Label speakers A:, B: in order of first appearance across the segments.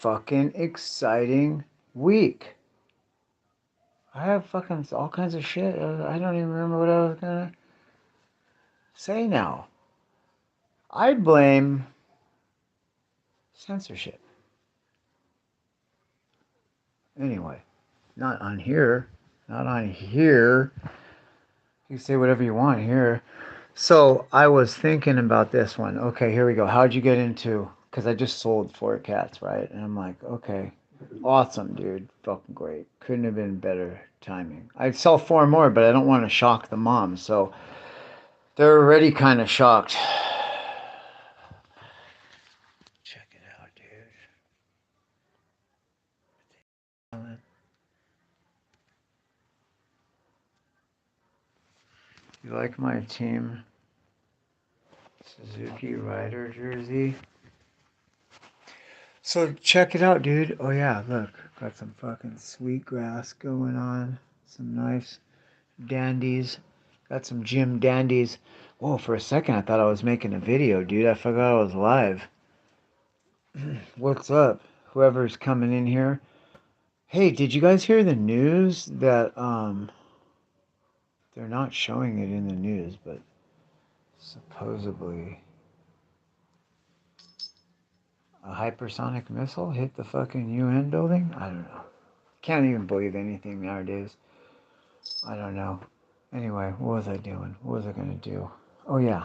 A: fucking exciting week. I have fucking all kinds of shit. I don't even remember what I was gonna say now. I blame censorship. Anyway, not on here. Not on here. You say whatever you want here. So I was thinking about this one. Okay, here we go. How'd you get into? Because I just sold 4 cats, right? And I'm like, okay, awesome, dude. Fucking great. Couldn't have been better timing. I'd sell 4 more, but I don't want to shock the moms. So they're already kind of shocked. Check it out, dude. You like my team Suzuki Rider jersey? So check it out, dude. Oh yeah, look, got some fucking sweet grass going on. Some nice dandies. Got some gym dandies. Whoa, for a second I thought I was making a video, dude. I forgot I was live. What's up? Whoever's coming in here. Hey, did you guys hear the news that they're not showing it in the news, but supposedly a hypersonic missile hit the fucking UN building? I don't know. Can't even believe anything nowadays. I don't know. Anyway, what was I doing? What was I gonna do? Oh yeah.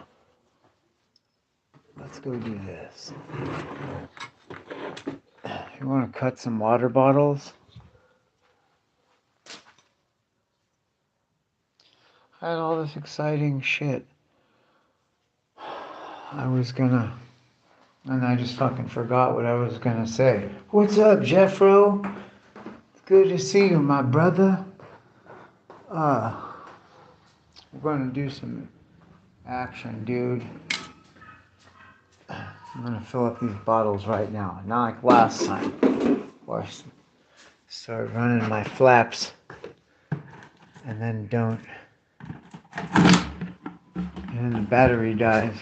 A: Let's go do this. You wanna cut some water bottles? I had all this exciting shit. I was gonna and I just fucking forgot what I was gonna say. What's up, Jeffro? It's good to see you, my brother. We're gonna do some action, dude. I'm gonna fill up these bottles right now. Not like last time. Or start running my flaps and then don't. And then the battery dies.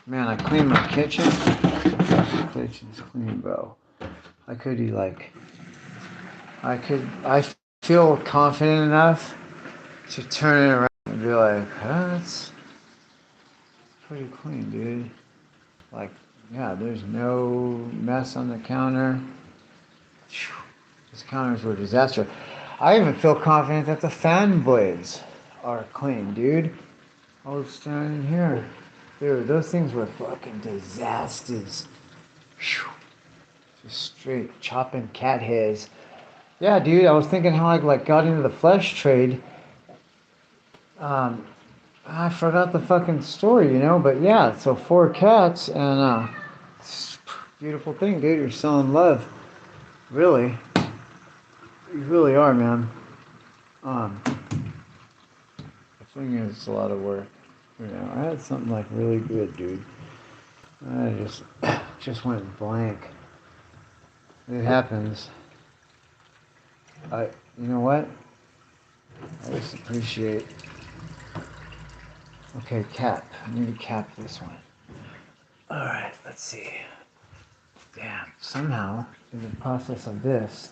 A: Man, I cleaned my kitchen. The kitchen's clean, bro. I feel confident enough to turn it around and be like, that's pretty clean, dude. Like, yeah, there's no mess on the counter. These counters were a disaster. I even feel confident that the fan blades are clean, dude. I was standing here. Dude, those things were fucking disasters. Just straight chopping cat hairs. Yeah, dude, I was thinking how I got into the flesh trade. I forgot the fucking story, but yeah, so 4 cats and beautiful thing, dude. You're selling love. Really. You really are, man. Um, the thing is, it's a lot of work. I had something really good, dude. I just went blank. It happens. You know what? I just appreciate. Okay, cap. I need to cap this one. All right, let's see. Damn. Somehow, in the process of this,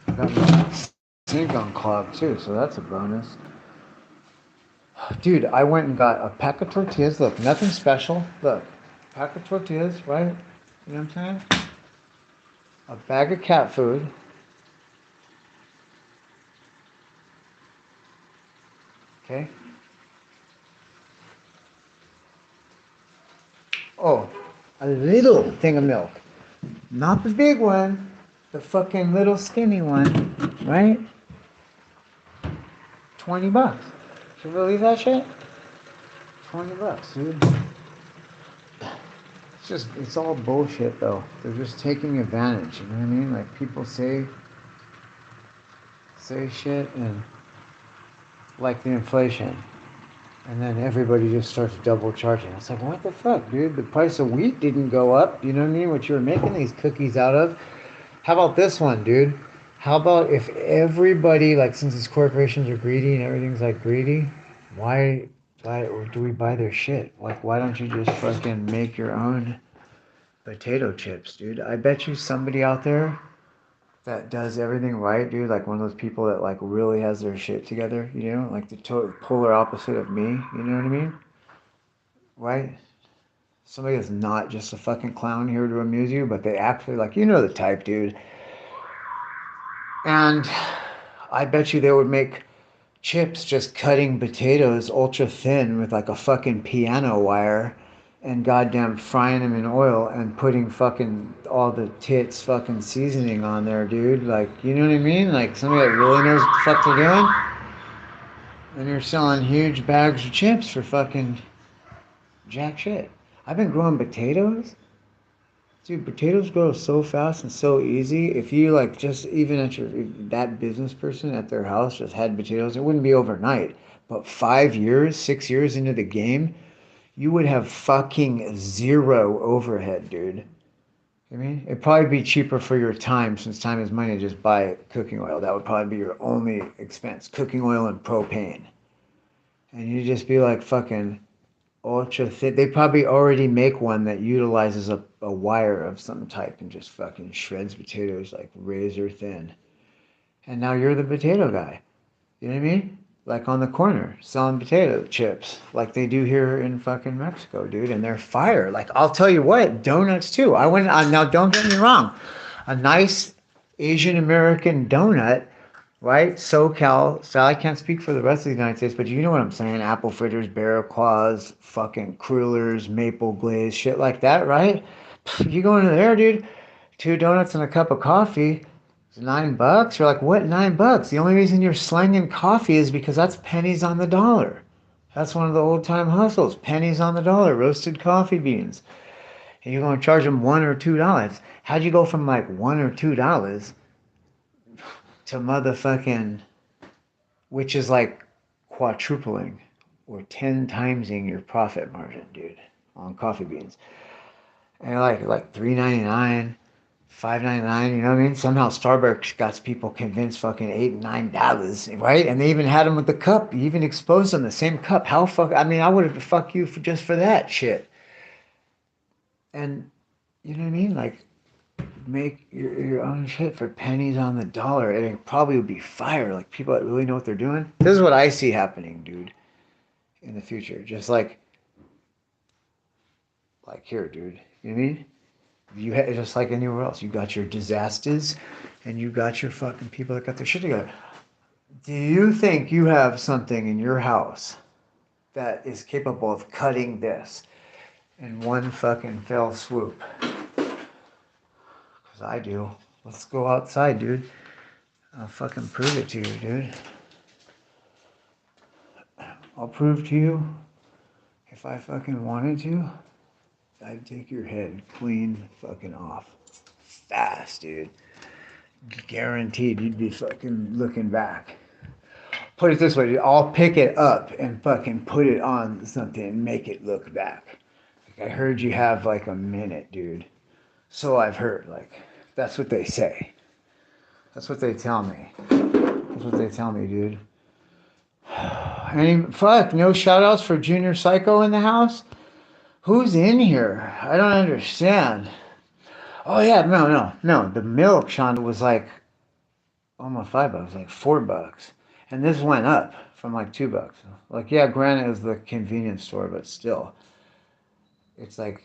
A: I got my sink unclogged too, so that's a bonus. Dude, I went and got a pack of tortillas. Look, nothing special. Look, pack of tortillas, right? You know what I'm saying? A bag of cat food. Okay. Oh, a little thing of milk. Not the big one. The fucking little skinny one. Right? $20. You believe that shit? $20, dude. It's all bullshit though. They're just taking advantage, you know what I mean? Like people say shit and like the inflation. And then everybody just starts double charging. It's like, what the fuck, dude? The price of wheat didn't go up. You know what I mean? What you were making these cookies out of. How about this one, dude? How about if everybody, since these corporations are greedy and everything's greedy, why do we buy their shit? Why don't you just fucking make your own potato chips, dude. I bet you somebody out there that does everything right, dude, like one of those people that like really has their shit together, you know, like the polar opposite of me, you know what I mean? Right? Somebody that's not just a fucking clown here to amuse you, but they actually like, you know the type, dude. And I bet you they would make chips just cutting potatoes ultra thin with like a fucking piano wire and goddamn frying them in oil and putting fucking all the tits fucking seasoning on there, dude. Like, you know what I mean? Like somebody that really knows what the fuck they're doing. And you're selling huge bags of chips for fucking jack shit. I've been growing potatoes. Dude, potatoes grow so fast and so easy. If you like just even at your that business person at their house just had potatoes, it wouldn't be overnight. But 5 years, 6 years into the game, you would have fucking zero overhead, dude. I mean, it'd probably be cheaper for your time, since time is money, to just buy cooking oil. That would probably be your only expense, cooking oil and propane. And you'd just be like fucking ultra thin. They probably already make one that utilizes a wire of some type and just fucking shreds potatoes like razor thin. And now you're the potato guy. You know what I mean? Like on the corner selling potato chips like they do here in fucking Mexico, dude. And they're fire. Like I'll tell you what, donuts too. Now don't get me wrong. A nice Asian American donut, right? SoCal. So I can't speak for the rest of the United States, but you know what I'm saying. Apple fritters, Barrel Claws, fucking crullers, maple glaze, shit like that, right? You go into there, dude, 2 donuts and a cup of coffee. It's $9. You're like, what, $9? The only reason you're slanging coffee is because that's pennies on the dollar. That's one of the old time hustles. Pennies on the dollar, roasted coffee beans. And you're going to charge them $1 or $2. How'd you go from like $1 or $2 to motherfucking, which is like quadrupling or 10 timesing your profit margin, dude, on coffee beans. And you're like $3.99, $5.99, you know what I mean? Somehow Starbucks got people convinced fucking $8 and $9, right? And they even had them with the cup. You even exposed them the same cup. How fuck? I mean, I would have fuck you for just for that shit. And you know what I mean? Like make your own shit for pennies on the dollar. And it probably would be fire. Like people that really know what they're doing. This is what I see happening, dude, in the future. Just like here, dude. You know what I mean? You had just like anywhere else. You got your disasters, and you got your fucking people that got their shit together. Do you think you have something in your house that is capable of cutting this in one fucking fell swoop? Because I do. Let's go outside, dude. I'll fucking prove it to you, dude. I'll prove to you, if I fucking wanted to, I'd take your head clean fucking off. Fast, dude. Guaranteed you'd be fucking looking back. Put it this way, dude. I'll pick it up and fucking put it on something and make it look back. Like I heard you have like a minute, dude. So I've heard. Like, that's what they say. That's what they tell me. That's what they tell me, dude. Any fuck, no shout outs for Junior Psycho in the house? Who's in here? I don't understand. Oh yeah, no. The milk, Shonda, was like almost $5, like $4. And this went up from like $2. Like, yeah, granted it was the convenience store, but still. It's like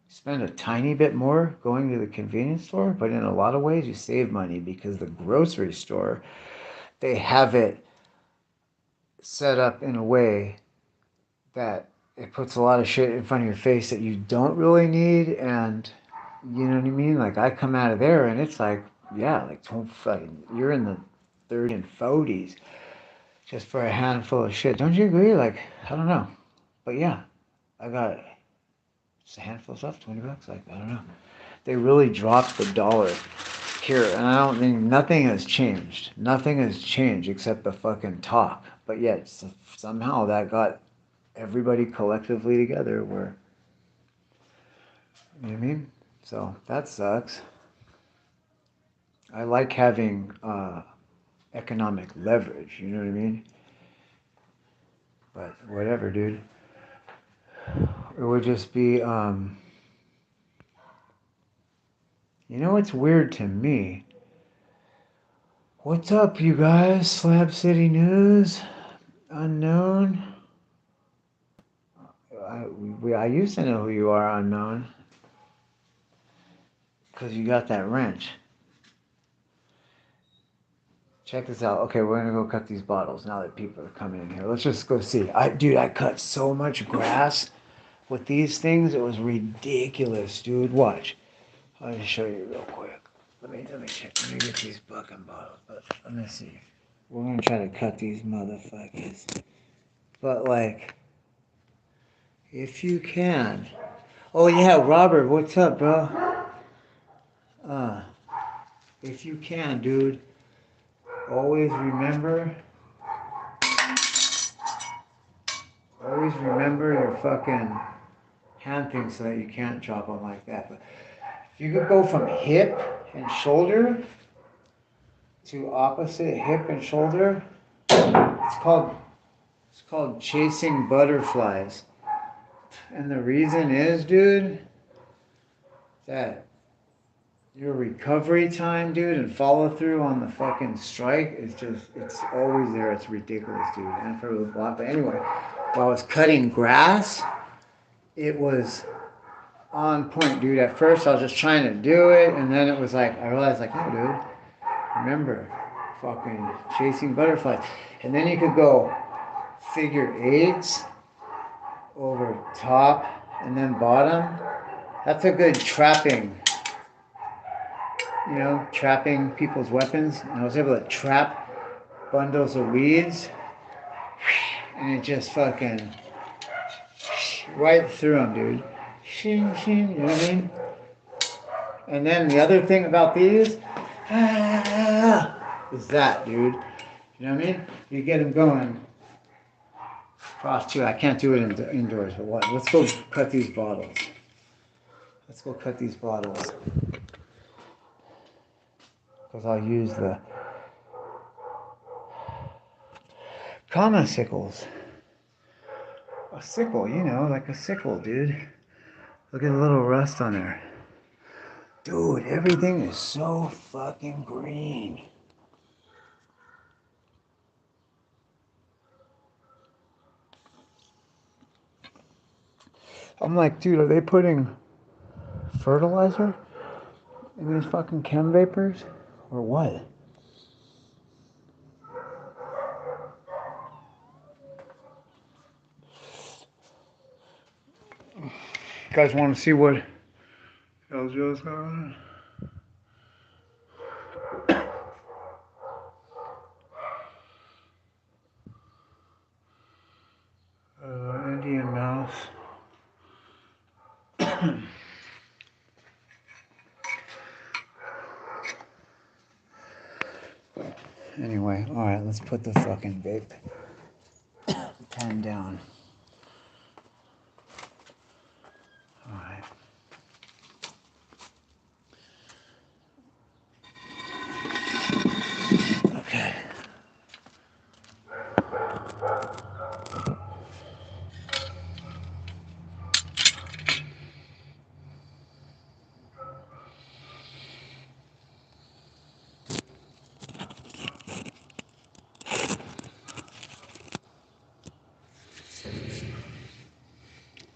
A: spend a tiny bit more going to the convenience store, but in a lot of ways you save money because the grocery store, they have it set up in a way that it puts a lot of shit in front of your face that you don't really need. And you know what I mean? Like I come out of there and it's like, yeah, like fucking, you're in the 30s and 40s just for a handful of shit. Don't you agree? Like, I don't know. But yeah, I got just a handful of stuff, $20. Like, I don't know. They really dropped the dollar here, and I don't think nothing has changed. Nothing has changed except the fucking talk. But yet, somehow that got everybody collectively together where, you know what I mean? So that sucks. I like having economic leverage, you know what I mean? But whatever, dude. it would just be, you know what's weird to me? What's up, you guys? Slab City News? Unknown? I used to know who you are, Unknown. Because you got that wrench. Check this out. Okay, we're gonna go cut these bottles now that people are coming in here. Let's just go see. Dude, I cut so much grass with these things. It was ridiculous, dude. Watch. I'll just show you real quick. Let me check. Let me get these fucking bottles. But let me see. We're gonna try to cut these motherfuckers. But like, if you can. Oh yeah, Robert, what's up, bro? If you can, dude, always remember your fucking hand things so that you can't drop them like that. But if you could go from hip and shoulder to opposite hip and shoulder, it's called chasing butterflies. And the reason is, dude, that your recovery time, dude, and follow through on the fucking strike is just, it's always there. It's ridiculous, dude. And for the block. But anyway, while I was cutting grass, it was on point, dude. At first, I was just trying to do it, and then it was like, I realized, like, no, dude, remember, fucking chasing butterflies. And then you could go figure eights over top and then bottom. That's a good trapping. You know, trapping people's weapons. And I was able to trap bundles of weeds. And it just fucking right through them, dude. Shing, shing, you know what I mean? And then the other thing about these is that, dude. You know what I mean? You get them going. Cross too. I can't do it indoors, but what? Let's go cut these bottles. Let's go cut these bottles. Because I'll use the comma sickles. A sickle, you know, like a sickle, dude. Look at the little rust on there. Dude, everything is so fucking green. I'm like, dude, are they putting fertilizer in these fucking chem vapors? Or what? You guys want to see what LJO's got on? Indian mouse. Anyway, alright, let's put the fucking vape pen down. Alright. Okay.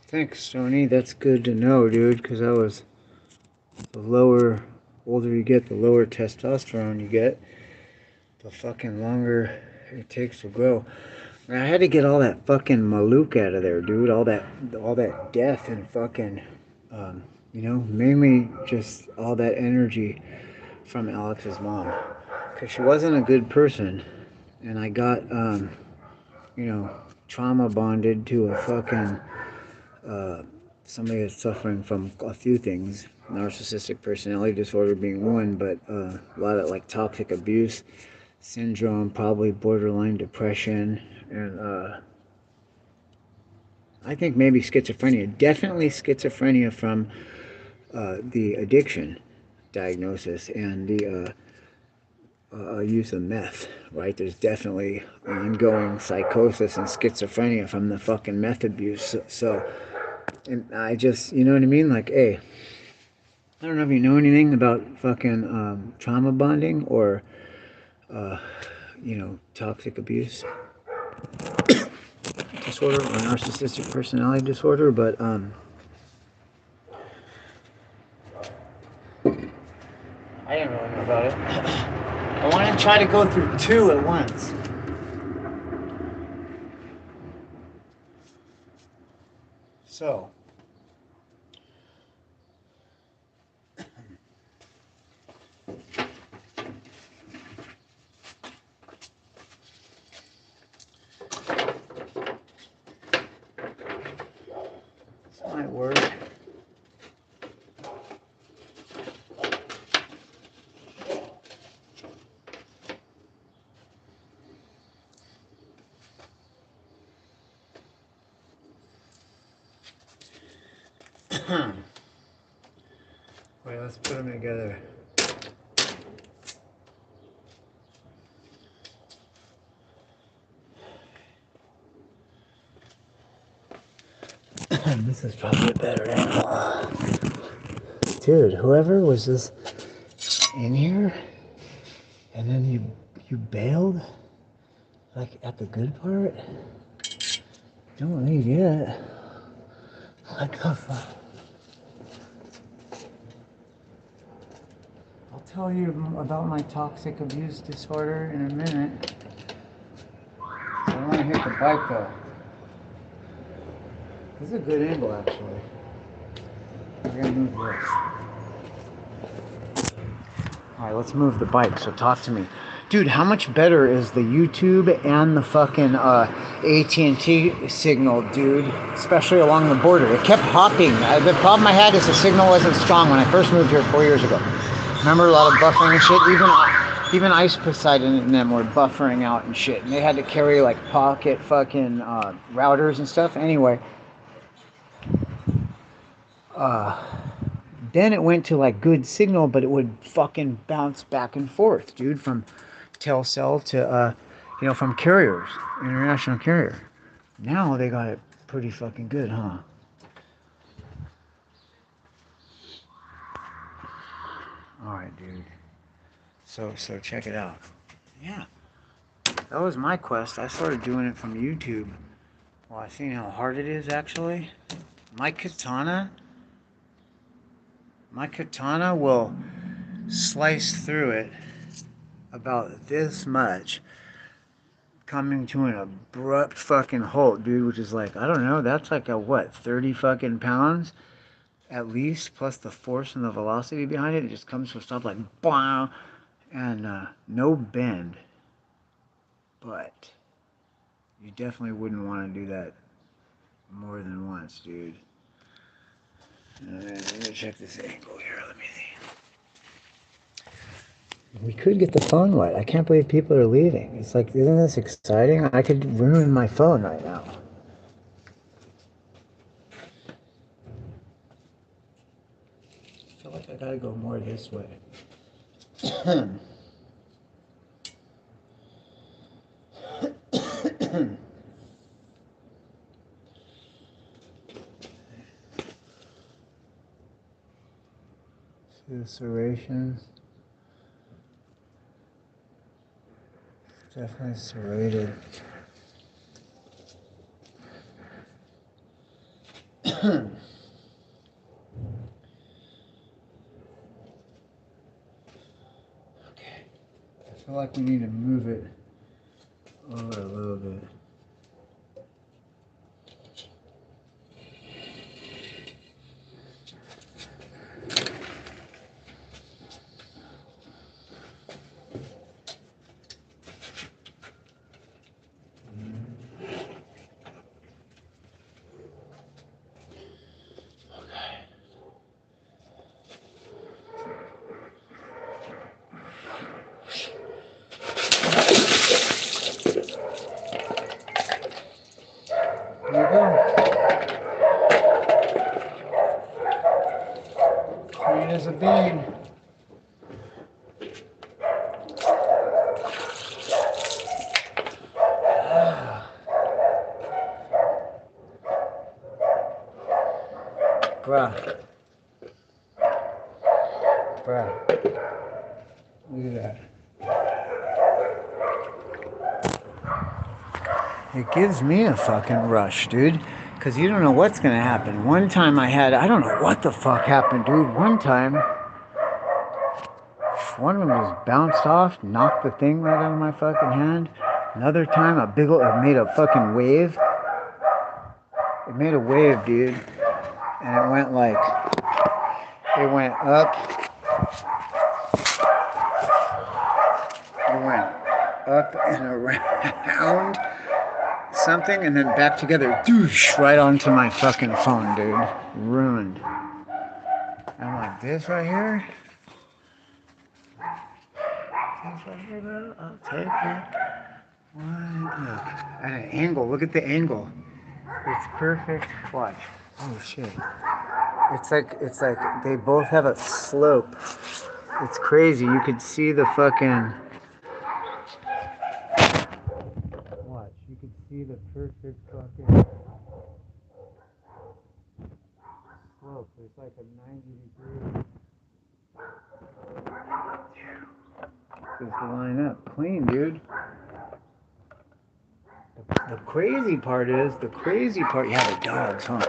A: Thanks, Sony. That's good to know, dude, because I was the older you get, the lower testosterone you get, the fucking longer it takes to grow. And I had to get all that fucking Malouk out of there, dude. All that death and fucking, you know, mainly just all that energy from Alex's mom. Because she wasn't a good person. And I got, you know, trauma bonded to a fucking, somebody that's suffering from a few things, narcissistic personality disorder being one, but a lot of like toxic abuse syndrome, probably borderline depression, and I think maybe schizophrenia. Definitely schizophrenia from the addiction diagnosis and the use of meth, right? There's definitely ongoing psychosis and schizophrenia from the fucking meth abuse. So And I just, you know what I mean? Like, hey, I don't know if you know anything about fucking trauma bonding or, uh, toxic abuse disorder or narcissistic personality disorder, but I didn't really know about it. I want to try to go through two at once. So, this might work. Wait, let's put them together. This is probably a better angle. Dude, whoever was this in here and then you bailed like at the good part? Don't leave yet. What the fuck? I'll tell you about my toxic abuse disorder in a minute. I don't want to hit the bike though. This is a good angle actually. We're gonna move this. Alright, let's move the bike, so talk to me. Dude, how much better is the YouTube and the fucking AT&T signal, dude? Especially along the border. It kept hopping. The problem I had is the signal wasn't strong when I first moved here 4 years ago. Remember a lot of buffering and shit? Even Ice Poseidon and them were buffering out and shit. And they had to carry like pocket fucking routers and stuff. Anyway. Then it went to like good signal, but it would fucking bounce back and forth, dude, from Telcel to, from carriers, international carrier. Now they got it pretty fucking good, huh? All right, dude. So check it out. Yeah, that was my quest. I started doing it from YouTube. Well, I seen how hard it is actually. My katana will slice through it about this much, coming to an abrupt fucking halt, dude, which is like, I don't know, that's like a what, 30 fucking pounds at least, plus the force and the velocity behind it. It just comes to a stop like, BAM! And no bend. But you definitely wouldn't want to do that more than once, dude. Let me check this angle here. Let me see. We could get the phone wet. I can't believe people are leaving. It's like, isn't this exciting? I could ruin my phone right now. I feel like I gotta go more this way. See the serrations? Definitely serrated. Okay. I feel like we need to move it over a little bit. There you go. Clean as a bean. Bro, look at that. It gives me a fucking rush, dude. Because you don't know what's going to happen. One time I don't know what the fuck happened, dude. One time, one of them just bounced off, knocked the thing right out of my fucking hand. Another time, it made a fucking wave. It made a wave, dude. And it went up. It went up and around something and then back together, doosh, right onto my fucking phone, dude. Ruined. I'm like, this right here? This right here, bro? I'll take it. What? Look. At an angle. Look at the angle. It's perfect. Watch. Oh, shit. It's like they both have a slope. It's crazy. You could see the fucking... Watch. You could see the perfect fucking slope. It's like a 90 degree. Just line up. Clean, dude. The crazy part, yeah, the dogs, huh?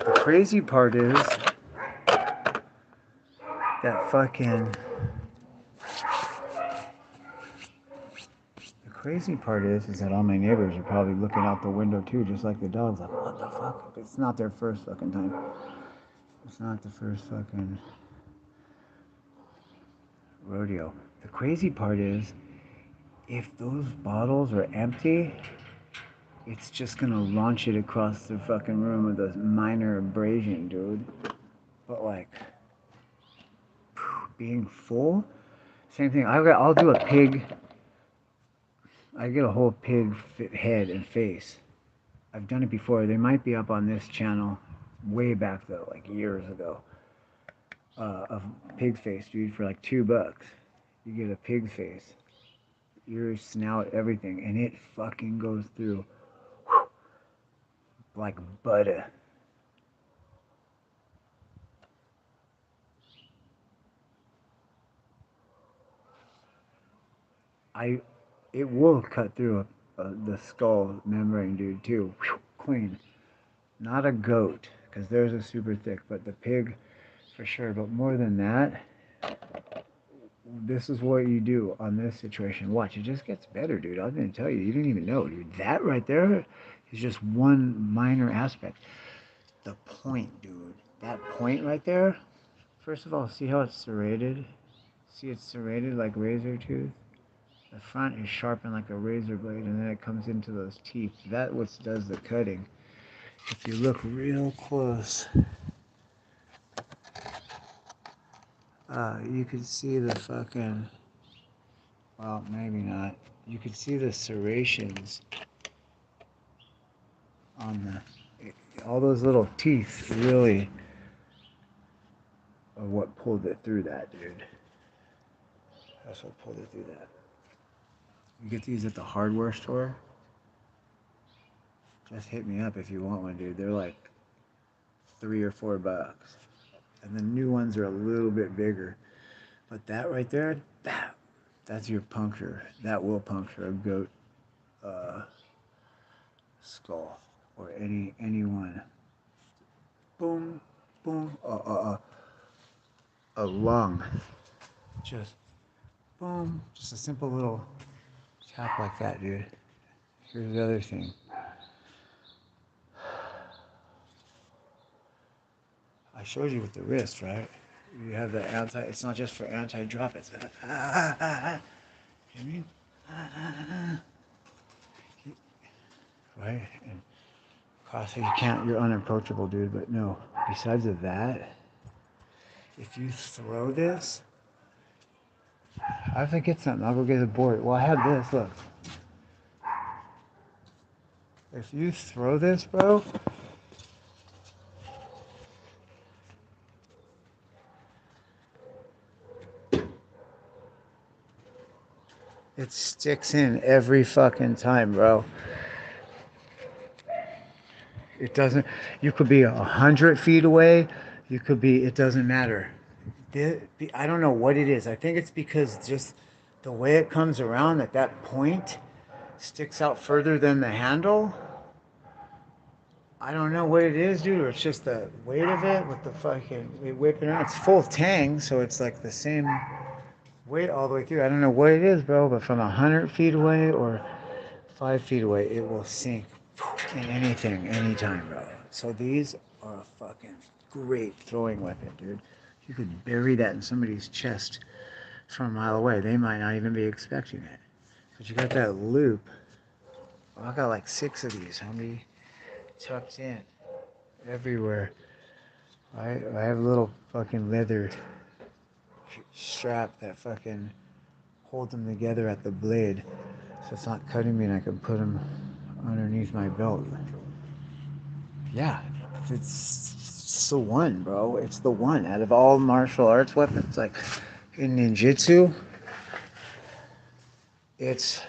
A: The crazy part is that fucking... The crazy part is that all my neighbors are probably looking out the window too, just like the dogs, like, what the fuck? It's not their first fucking time. It's not the first fucking rodeo. The crazy part is, if those bottles are empty, it's just gonna launch it across the fucking room with a minor abrasion, dude. But like, being full, same thing. I'll do a pig. I get a whole pig head and face. I've done it before. They might be up on this channel way back though, like years ago. Of pig face, dude, for like $2. You get a pig face, ears, snout, everything, and it fucking goes through like butter. It will cut through the skull membrane, dude, too. Clean. Not a goat, because theirs are super thick, but the pig, for sure. But more than that, this is what you do on this situation. Watch, it just gets better, dude. I didn't tell you. You didn't even know, dude. That right there is just one minor aspect. The point, dude. That point right there. First of all, see how it's serrated? See it's serrated like razor tooth? The front is sharpened like a razor blade, and then it comes into those teeth. That's what does the cutting. If you look real close, you can see the fucking... Well, maybe not. You can see the serrations on all those little teeth really are what pulled it through that, dude. That's what pulled it through that. You get these at the hardware store. Just hit me up if you want one, dude. They're like $3 or $4. And the new ones are a little bit bigger. But that right there, that's your puncture. That will puncture a goat skull or anyone. Boom, boom, a lung. Just boom, just a simple little tap like that, dude. Here's the other thing. I showed you with the wrist, right? You have the it's not just for anti-drop, it's you mean? Right? And cross, you're unapproachable, dude, but no. Besides of that, if you throw this, I have to get something. I'll go get a board. Well, I have this, look. If you throw this, bro, it sticks in every fucking time, bro. It doesn't, you could be 100 feet away. You could be, it doesn't matter. I don't know what it is. I think it's because just the way it comes around at that point sticks out further than the handle. I don't know what it is, dude, or it's just the weight of it with the fucking whipping around. It's full tang, so it's like the same weight all the way through. I don't know what it is, bro, but from 100 feet away or 5 feet away, it will sink in anything, anytime, bro. So these are a fucking great throwing weapon, dude. You could bury that in somebody's chest from a mile away. They might not even be expecting it. But you got that loop. Oh, I got like 6 of these, homie, tucked in everywhere. I have a little fucking leather strap that fucking holds them together at the blade, so it's not cutting me, and I can put them underneath my belt. Yeah, it's the one, bro. It's the one out of all martial arts weapons. Like in ninjutsu, it's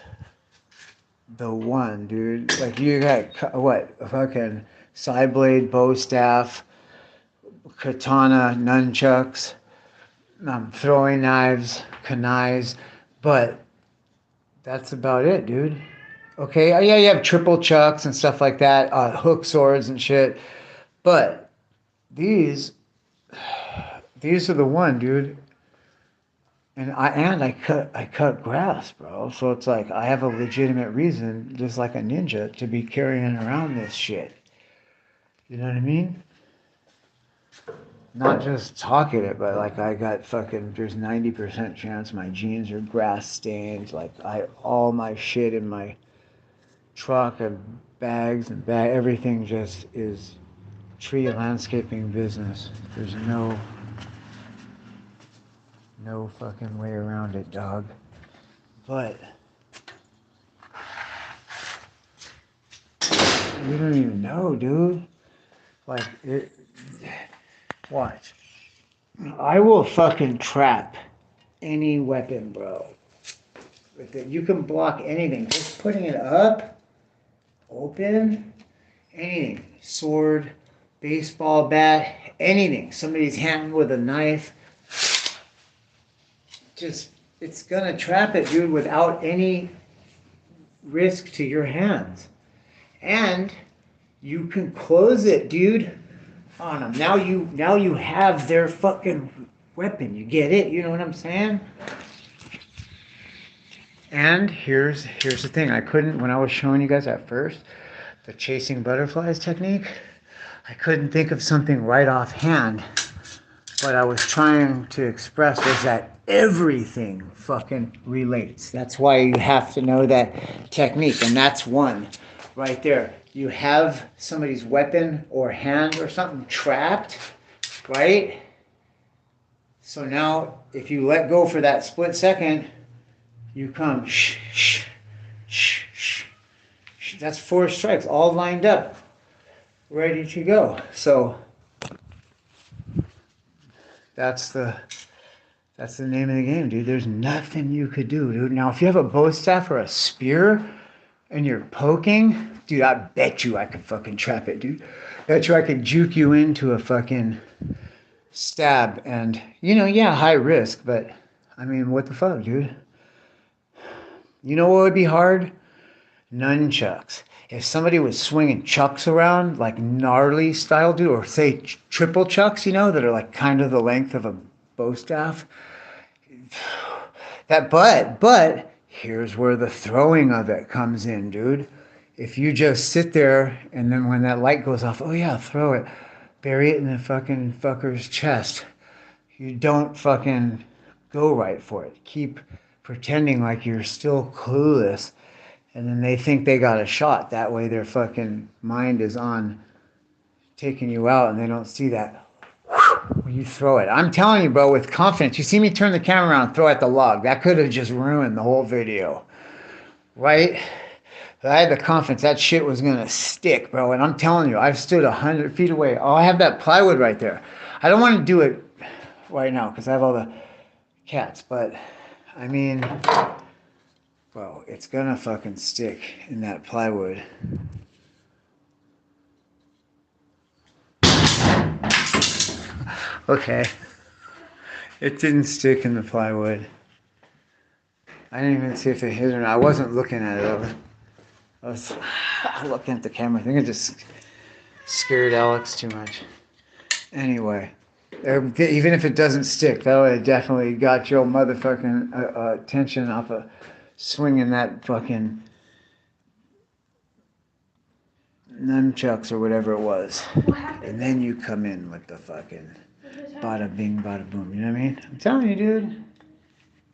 A: the one, dude. Like you got what? A fucking side blade, bow staff, katana, nunchucks, throwing knives, kunais, but that's about it, dude. Okay, yeah, you have triple chucks and stuff like that, hook swords and shit, but these are the one, dude. And I cut grass, bro. So it's like I have a legitimate reason, just like a ninja, to be carrying around this shit. You know what I mean? Not just talking it, but like I got fucking. There's 90% chance my jeans are grass stained. Like all my shit in my truck and bags and everything just is tree landscaping business. There's no fucking way around it, dog. But you don't even know, dude. Like it. Watch. I will fucking trap any weapon, bro. You can block anything. Just putting it up, open, anything. Sword, baseball bat, anything. Somebody's hand with a knife. Just, it's gonna trap it, dude, without any risk to your hands. And you can close it, dude, on them. Now you have their fucking weapon. You get it? You know what I'm saying? And here's the thing. I couldn't, when I was showing you guys at first, the chasing butterflies technique, I couldn't think of something right offhand. What I was trying to express was that everything fucking relates. That's why you have to know that technique. And that's one right there. You have somebody's weapon or hand or something trapped, right? So now if you let go for that split second, you come shh, shh, shh, shh, shh. That's 4 strikes all lined up, ready to go. So that's the name of the game, dude. There's nothing you could do, dude. Now, if you have a bow staff or a spear and you're poking, dude, I bet you I could fucking trap it, dude. Bet you I could juke you into a fucking stab. And, yeah, high risk, but, I mean, what the fuck, dude? You know what would be hard? Nunchucks. If somebody was swinging chucks around, like gnarly style, dude, or say triple chucks, that are like kind of the length of a bow staff. But here's where the throwing of it comes in, dude. If you just sit there and then when that light goes off, oh yeah, throw it, bury it in the fucking fucker's chest. You don't fucking go right for it. Keep pretending like you're still clueless, and then they think they got a shot. That way their fucking mind is on taking you out, and they don't see that when you throw it. I'm telling you, bro, with confidence. You see me turn the camera around and throw at the log. That could have just ruined the whole video, right? But I had the confidence that shit was going to stick, bro. And I'm telling you, I've stood 100 feet away. Oh, I have that plywood right there. I don't want to do it right now because I have all the cats, but I mean, bro, it's gonna fucking stick in that plywood. Okay. It didn't stick in the plywood. I didn't even see if it hit or not. I wasn't looking at it. I was looking at the camera. I think I just scared Alex too much. Anyway, even if it doesn't stick, that would have definitely got your motherfucking attention off of swinging that fucking nunchucks or whatever it was. And then you come in with the fucking bada bing, bada boom. You know what I mean? I'm telling you, dude.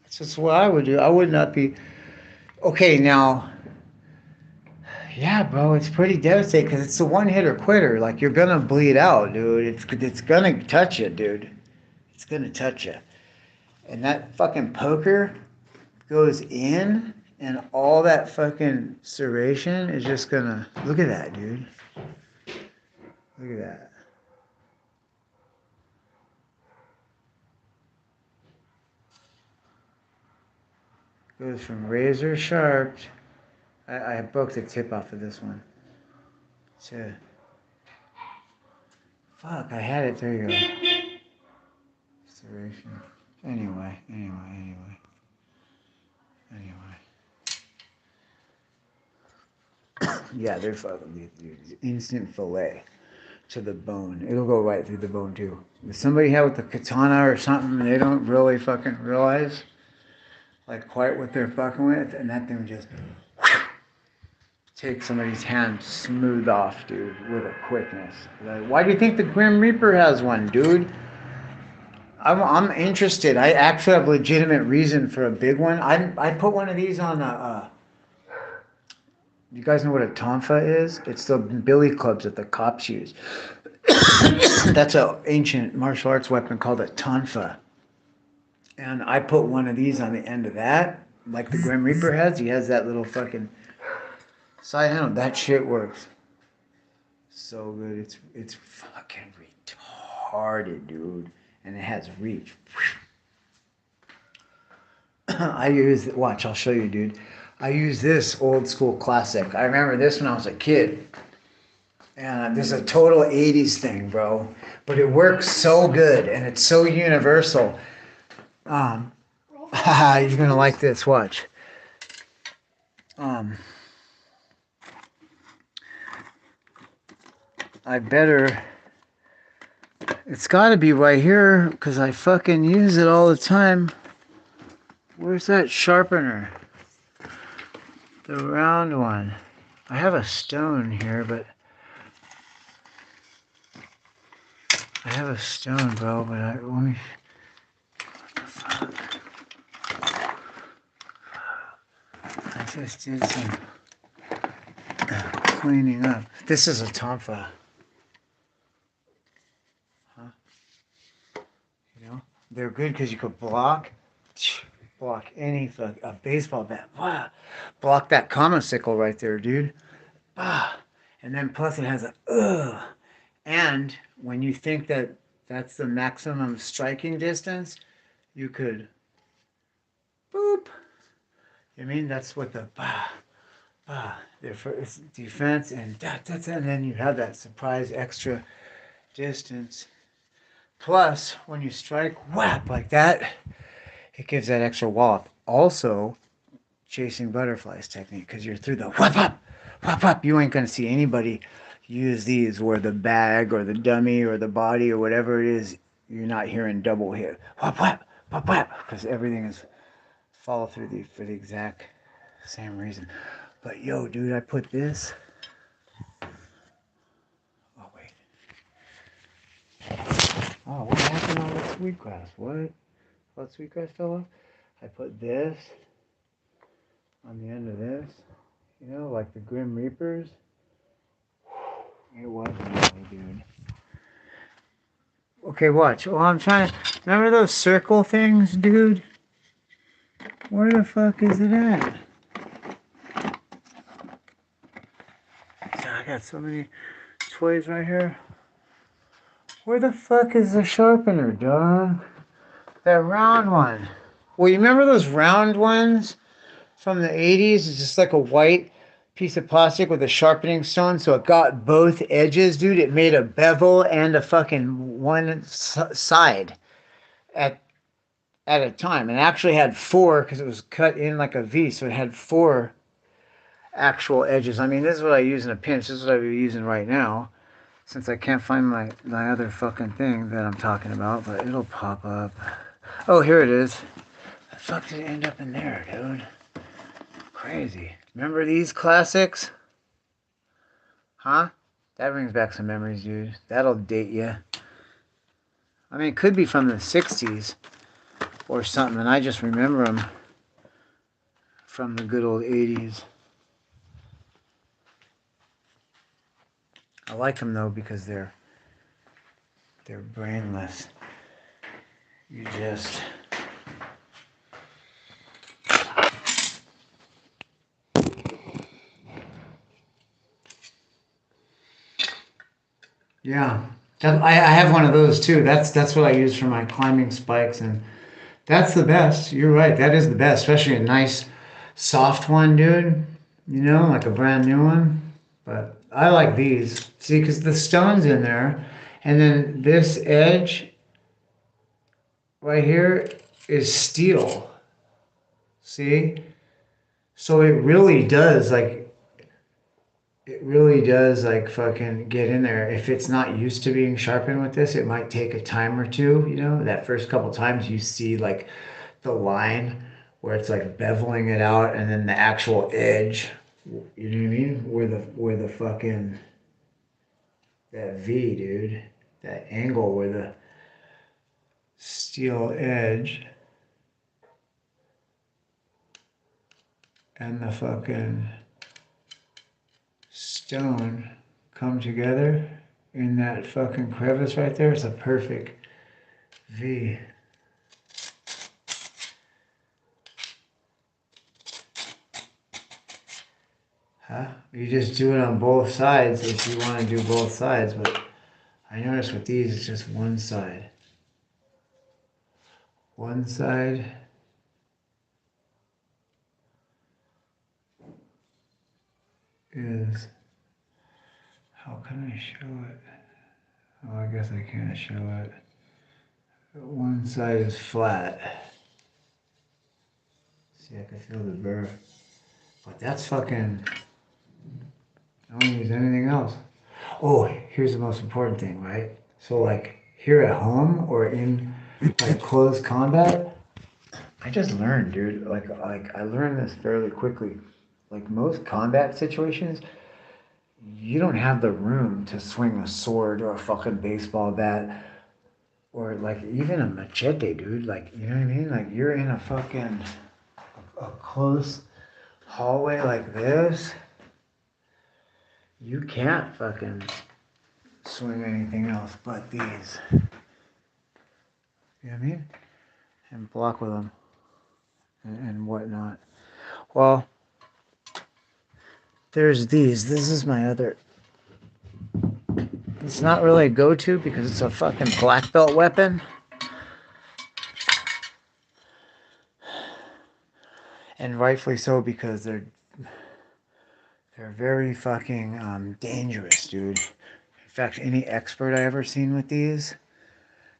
A: That's just what I would do. I would not be. Okay, now. Yeah, bro, it's pretty devastating because it's a one-hitter quitter. Like, you're gonna bleed out, dude. It's gonna touch you, dude. It's gonna touch you. And that fucking poker goes in, and all that fucking serration is just gonna. Look at that, dude. Look at that. Goes from razor sharp. I broke the tip off of this one. To. Fuck, I had it. There you go. Serration. Anyway. Yeah, they're fucking instant fillet to the bone. It'll go right through the bone too. If somebody had with a katana or something and they don't really fucking realize like quite what they're fucking with, and that thing just take somebody's hand smooth off, dude, with a quickness. Like, why do you think the Grim Reaper has one, dude? I'm interested. I actually have legitimate reason for a big one. I put one of these on you guys know what a tonfa is? It's the billy clubs that the cops use. That's an ancient martial arts weapon called a tonfa. And I put one of these on the end of that, like the Grim Reaper has. He has that little fucking side handle. That shit works so good. It's fucking retarded, dude. And it has reach. I use, watch, I'll show you, dude. I use this old school classic. I remember this when I was a kid. And this is a total 80s thing, bro. But it works so good and it's so universal. You're gonna like this, watch. I better, it's gotta be right here because I fucking use it all the time. Where's that sharpener? The round one. I have a stone here, but I have a stone, bro, but let me, what the fuck? I just did some cleaning up. This is a tonfa. Huh? You know? They're good because you could block any fuck, a baseball bat. Wow. Block that sickle right there, dude. And then plus it has a and when you think that that's the maximum striking distance, you could boop. I mean, that's what the it's defense and and then you have that surprise extra distance. Plus, when you strike whap like that, it gives that extra wallop. Also, chasing butterflies technique because you're through the whap up. You ain't gonna see anybody use these where the bag or the dummy or the body or whatever it is, you're not hearing double hit. Whap because everything is follow through for the exact same reason. But yo, dude, I put this. Oh wait. Oh, what happened on the sweetgrass? What sweetgrass fell off? I put this on the end of this. You know, like the Grim Reapers. It wasn't really, dude. Okay, watch. Well, I'm trying to... Remember those circle things, dude? Where the fuck is it at? I got so many toys right here. Where the fuck is the sharpener, dog? That round one. Well, you remember those round ones from the 80s? It's just like a white piece of plastic with a sharpening stone, so it got both edges, dude. It made a bevel and a fucking one side. at a time, and it actually had four because it was cut in like a V, so it had four actual edges. I mean, this is what I use in a pinch. This is what I'd be using right now, since I can't find my other fucking thing that I'm talking about, but it'll pop up. Oh, here it is. The fuck did it end up in there, dude? Crazy. Remember these classics? Huh? That brings back some memories, dude. That'll date you. I mean, it could be from the 60s or something, and I just remember them from the good old 80s. I like them, though, because they're brainless. You just... Yeah. I have one of those, too. That's what I use for my climbing spikes, and that's the best. You're right. That is the best, especially a nice, soft one, dude. You know, like a brand new one. But I like these. See, because the stone's in there, and then this edge right here is steel. See? So it really does like fucking get in there. If it's not used to being sharpened with this, it might take a time or two, you know? That first couple times you see like the line where it's like beveling it out and then the actual edge, you know what I mean? Where the fucking that V, dude, that angle where the steel edge and the fucking stone come together in that fucking crevice right there. It's a perfect V. Huh? You just do it on both sides if you want to do both sides, but I notice with these it's just one side. One side is, how can I show it? Oh, I guess I can't show it. One side is flat. See, I can feel the burr. But that's fucking, I don't use anything else. Oh, here's the most important thing, right? So like here at home or in like close combat, I just learned, dude. Like I learned this fairly quickly. Like most combat situations, you don't have the room to swing a sword or a fucking baseball bat or like even a machete, dude. Like, you know what I mean? Like you're in a fucking a close hallway like this. You can't fucking swing anything else but these. You know what I mean? And block with them and whatnot. Well, there's these. This is my other. It's not really a go-to because it's a fucking black belt weapon. And rightfully so because they're very fucking dangerous, dude. In fact, any expert I ever seen with these,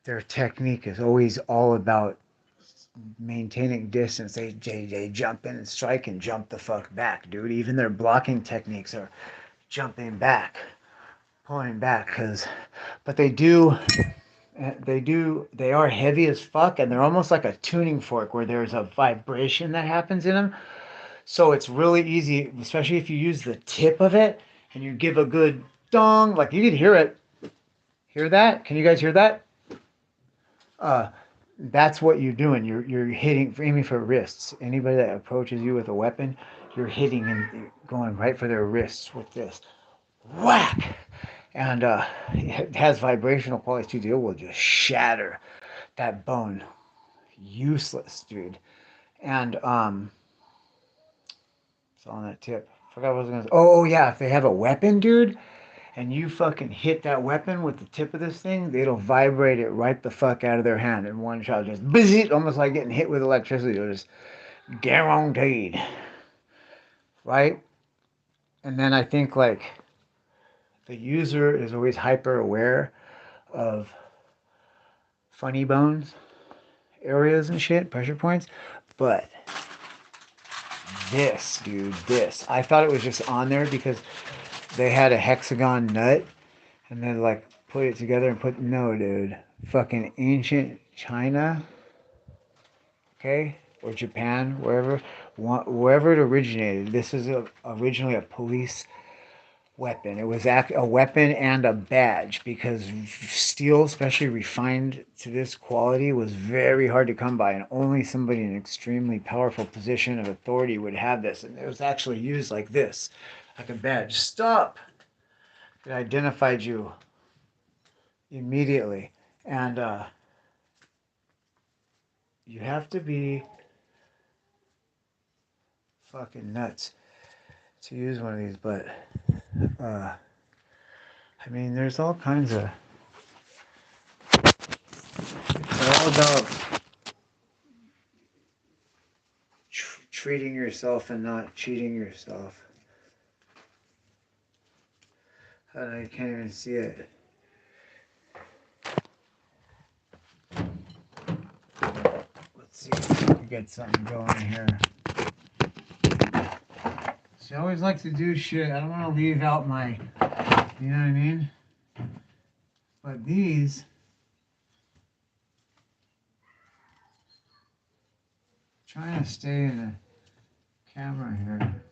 A: their technique is always all about maintaining distance. They jump in and strike and jump the fuck back, dude. Even their blocking techniques are jumping back, pulling back, but they are heavy as fuck, and they're almost like a tuning fork where there's a vibration that happens in them. So it's really easy, especially if you use the tip of it and you give a good dong, like you can hear it. Hear that? Can you guys hear that? Uh, that's what you're doing. You're hitting, aiming for wrists. Anybody that approaches you with a weapon, you're hitting and going right for their wrists with this. Whack! And it has vibrational qualities too. It will just shatter that bone. Useless, dude. And it's on that tip. Forgot what I was gonna say. Oh yeah, if they have a weapon, dude, and you fucking hit that weapon with the tip of this thing, it'll vibrate it right the fuck out of their hand in one shot. Just bzzz, almost like getting hit with electricity. It'll just guaranteed, right? And then I think like the user is always hyper aware of funny bones areas and shit, pressure points. But this, dude, this. I thought it was just on there because they had a hexagon nut and then like put it together and put, no, dude. Fucking ancient China, okay? Or Japan, wherever it originated. This is originally a police weapon. It was a weapon and a badge because steel, especially refined to this quality, was very hard to come by, and only somebody in an extremely powerful position of authority would have this. And it was actually used like this, like a badge. Stop! It identified you immediately. And you have to be fucking nuts to use one of these, but uh, I mean, there's all kinds of. It's all about treating yourself and not cheating yourself. I can't even see it. Let's see if we can get something going here. So I always like to do shit. I don't want to leave out my, you know what I mean? But these, trying to stay in the camera here.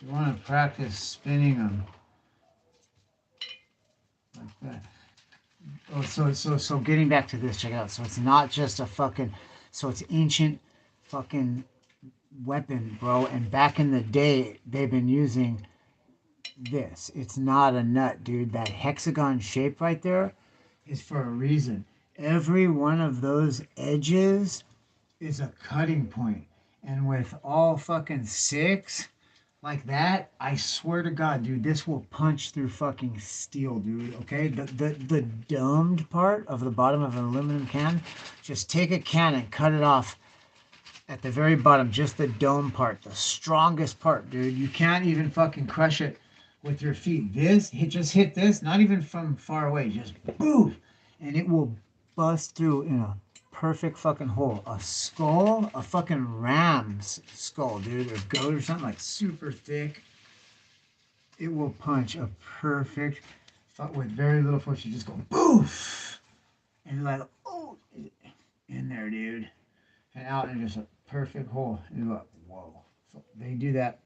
A: You want to practice spinning them like that. Oh, so getting back to this, check it out. So it's not just a fucking, so it's ancient fucking weapon, bro. And back in the day, they've been using this. It's not a nut, dude. That hexagon shape right there is for a reason. Every one of those edges is a cutting point. And with all fucking six like that, I swear to God, dude, this will punch through fucking steel, dude. Okay? The domed part of the bottom of an aluminum can, just take a can and cut it off at the very bottom, just the dome part, the strongest part, dude. You can't even fucking crush it with your feet. Just hit this, not even from far away, just boom, and it will bust through in a perfect fucking hole. A skull, a fucking ram's skull, dude, or goat or something like super thick. It will punch a perfect, with very little force. You just go boof, and you're like, oh, in there, dude, and out in just a perfect hole. And you're like, whoa. So they do that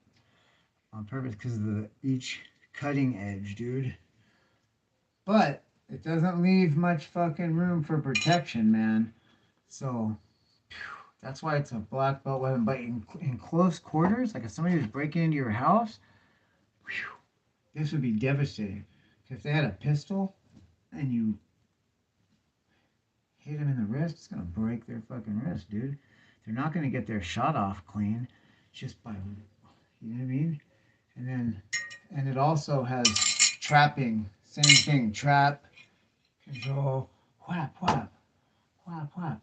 A: on purpose because of each cutting edge, dude. But it doesn't leave much fucking room for protection, man. So that's why it's a black belt weapon. But in close quarters, like if somebody was breaking into your house, this would be devastating. If they had a pistol and you hit them in the wrist, it's gonna break their fucking wrist, dude. They're not gonna get their shot off clean just by, you know what I mean? And it also has trapping, same thing, trap, control, whap, whap, whap, whap,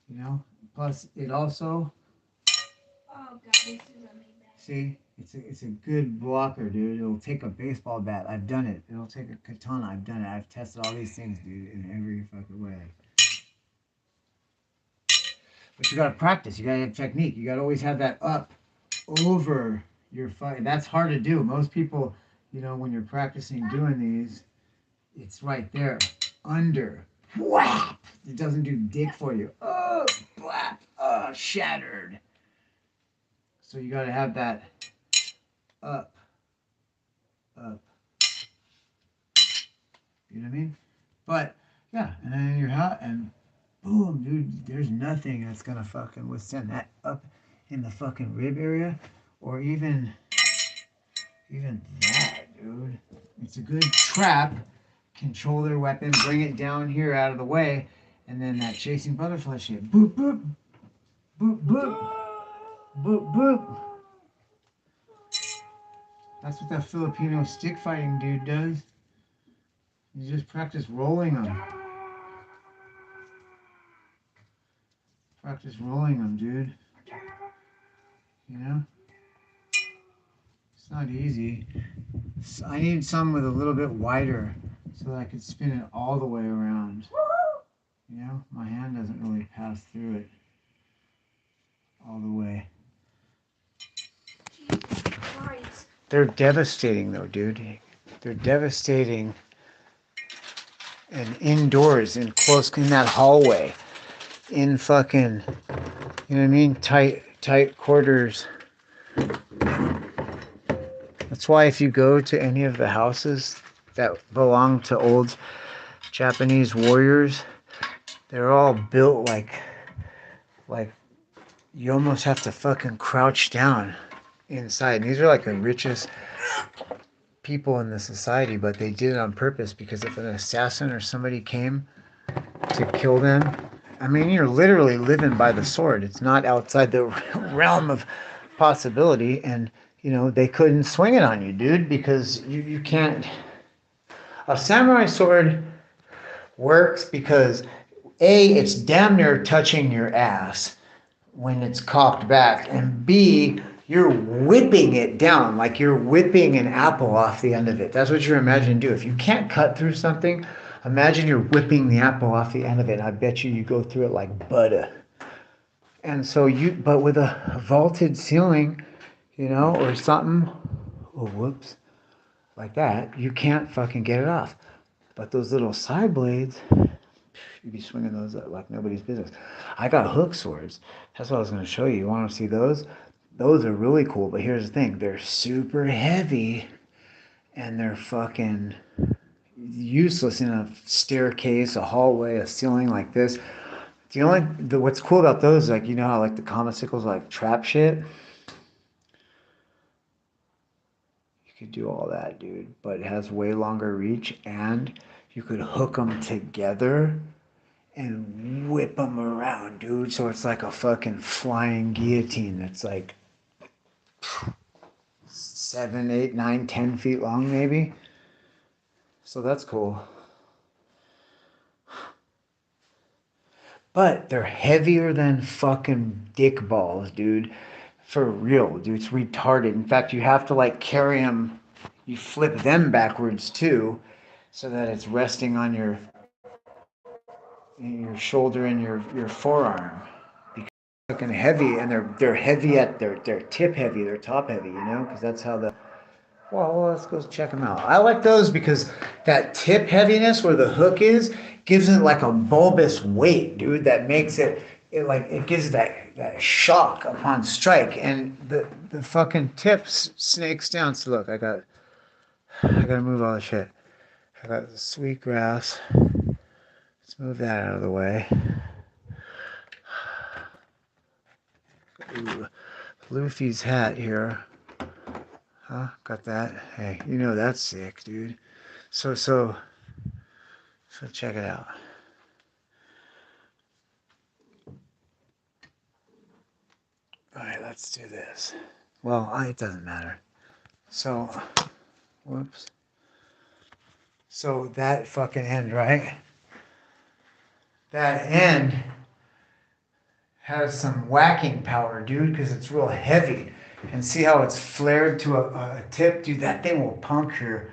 A: you know? Plus it also,
B: oh God, this is amazing.
A: see, it's a good blocker, dude. It'll take a baseball bat. I've done it. It'll take a katana. I've done it. I've tested all these things, dude, in every fucking way. But you gotta practice. You gotta have technique. You gotta always have that up over your fight. That's hard to do. Most people, you know, when you're practicing doing these, it's right there, under, whap. It doesn't do dick for you. Oh, blap, oh, shattered. So you gotta have that up, up. You know what I mean? But yeah, and then you're hot, and boom, dude. There's nothing that's gonna fucking withstand that up in the fucking rib area, or even that, dude. It's a good trap. Control their weapon, bring it down here out of the way, and then that chasing butterfly shit. Boop, boop, boop, boop, boop, boop. That's what that Filipino stick fighting dude does. You just practice rolling them. Practice rolling them, dude. You know? It's not easy. I need some with a little bit wider so that I could spin it all the way around. You know, my hand doesn't really pass through it all the way.
B: Jesus Christ.
A: They're devastating though, dude. They're devastating and indoors in close in that hallway. In fucking, you know what I mean? Tight quarters. That's why if you go to any of the houses that belong to old Japanese warriors, they're all built like you almost have to fucking crouch down inside. And these are like the richest people in the society, but they did it on purpose because if an assassin or somebody came to kill them, I mean, you're literally living by the sword. It's not outside the realm of possibility. And, you know, they couldn't swing it on you, dude, because you can't. A samurai sword works because, A, it's damn near touching your ass when it's cocked back, and B, you're whipping it down like you're whipping an apple off the end of it. That's what you're imagining do. If you can't cut through something, imagine you're whipping the apple off the end of it. And I bet you go through it like butter. And so but with a vaulted ceiling, you know, or something, oh, whoops, like that, you can't fucking get it off. But those little side blades, you'd be swinging those like nobody's business. I got hook swords. That's what I was going to show you. You want to see those? Those are really cool, but here's the thing. They're super heavy, and they're fucking useless in a staircase, a hallway, a ceiling like this. What's cool about those, like, you know how like the Kamacicles like trap shit? You could do all that, dude, but it has way longer reach, and you could hook them together and whip them around, dude. So it's like a fucking flying guillotine that's like 7, 8, 9, 10 feet long, maybe. So that's cool. But they're heavier than fucking dick balls, dude. For real, dude. It's retarded. In fact, you have to like carry them. You flip them backwards too, so that it's resting on your shoulder and your forearm. Because they're fucking heavy, and they're heavy at they're tip heavy, they're top heavy, you know, because that's how the. Well, let's go check them out. I like those because that tip heaviness where the hook is gives it like a bulbous weight, dude. That makes it gives that shock upon strike, and the fucking tip snakes down. So look, I gotta move all the shit. I got the sweet grass. Let's move that out of the way. Ooh, Luffy's hat here. Huh? Got that? Hey, you know that's sick, dude. So check it out. All right, let's do this. Well, it doesn't matter. So, whoops. So that fucking end, right? That end has some whacking power, dude, because it's real heavy. And see how it's flared to a tip? Dude, that thing will puncture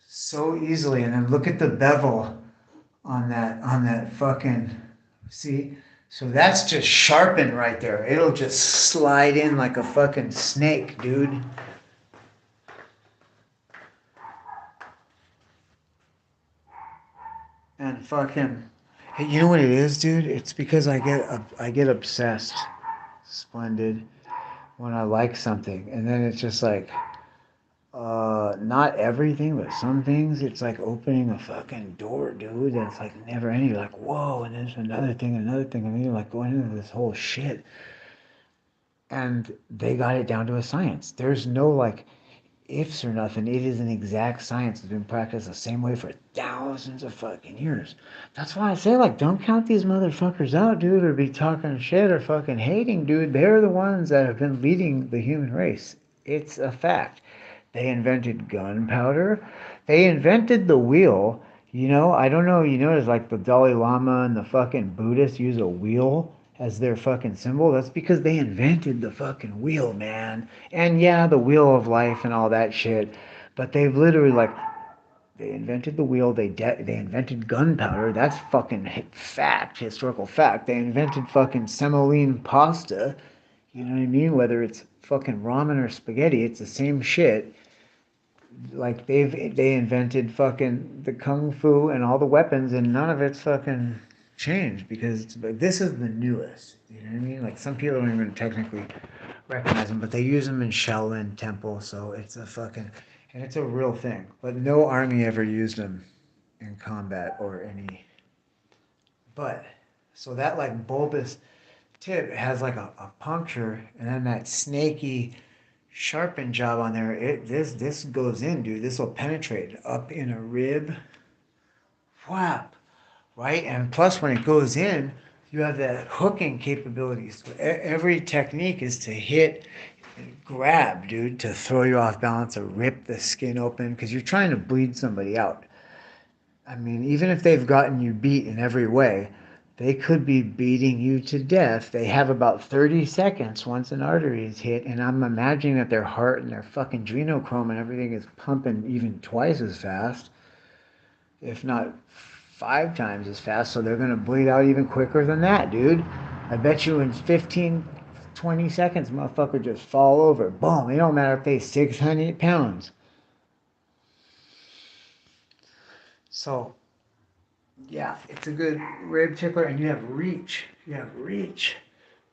A: so easily. And then look at the bevel on that fucking, see? So that's just sharpened right there. It'll just slide in like a fucking snake, dude. And fucking, hey, you know what it is, dude? It's because I get obsessed, splendid, when I like something, and then it's just like, not everything, but some things. It's like opening a fucking door, dude. And it's like never ending. You're like, whoa, and there's another thing, and then you're like going into this whole shit. And they got it down to a science. There's no like ifs or nothing. It is an exact science. It's been practiced the same way for thousands of fucking years. That's why I say, like, don't count these motherfuckers out, dude, or be talking shit or fucking hating, dude. They're the ones that have been leading the human race. It's a fact. They invented gunpowder. They invented the wheel. You know, I don't know, you notice like the Dalai Lama and the fucking Buddhists use a wheel as their fucking symbol. That's because they invented the fucking wheel, man. And yeah, the wheel of life and all that shit. But they've literally like They invented the wheel. They invented gunpowder. That's fucking fact, historical fact. They invented fucking semolina pasta. You know what I mean? Whether it's fucking ramen or spaghetti, it's the same shit. Like they invented fucking the kung fu and all the weapons, and none of it's fucking changed because this is the newest. You know what I mean? Like some people don't even technically recognize them, but they use them in Shaolin Temple, so it's a fucking and it's a real thing. But no army ever used them in combat or any. But so that like bulbous tip has like a puncture, and then that snaky sharpen job on there. This goes in, dude. This will penetrate up in a rib. Whap, right? And plus, when it goes in, you have that hooking capabilities. So every technique is to hit, grab, dude, to throw you off balance or rip the skin open because you're trying to bleed somebody out. I mean, even if they've gotten you beat in every way, they could be beating you to death. They have about 30 seconds once an artery is hit, and I'm imagining that their heart and their fucking adrenochrome and everything is pumping even twice as fast, if not 5 times as fast, so they're gonna bleed out even quicker than that, dude. I bet you in 15, 20 seconds, motherfucker just fall over. Boom. It don't matter if they 600 pounds. So yeah, it's a good rib tickler, and you have reach. You have reach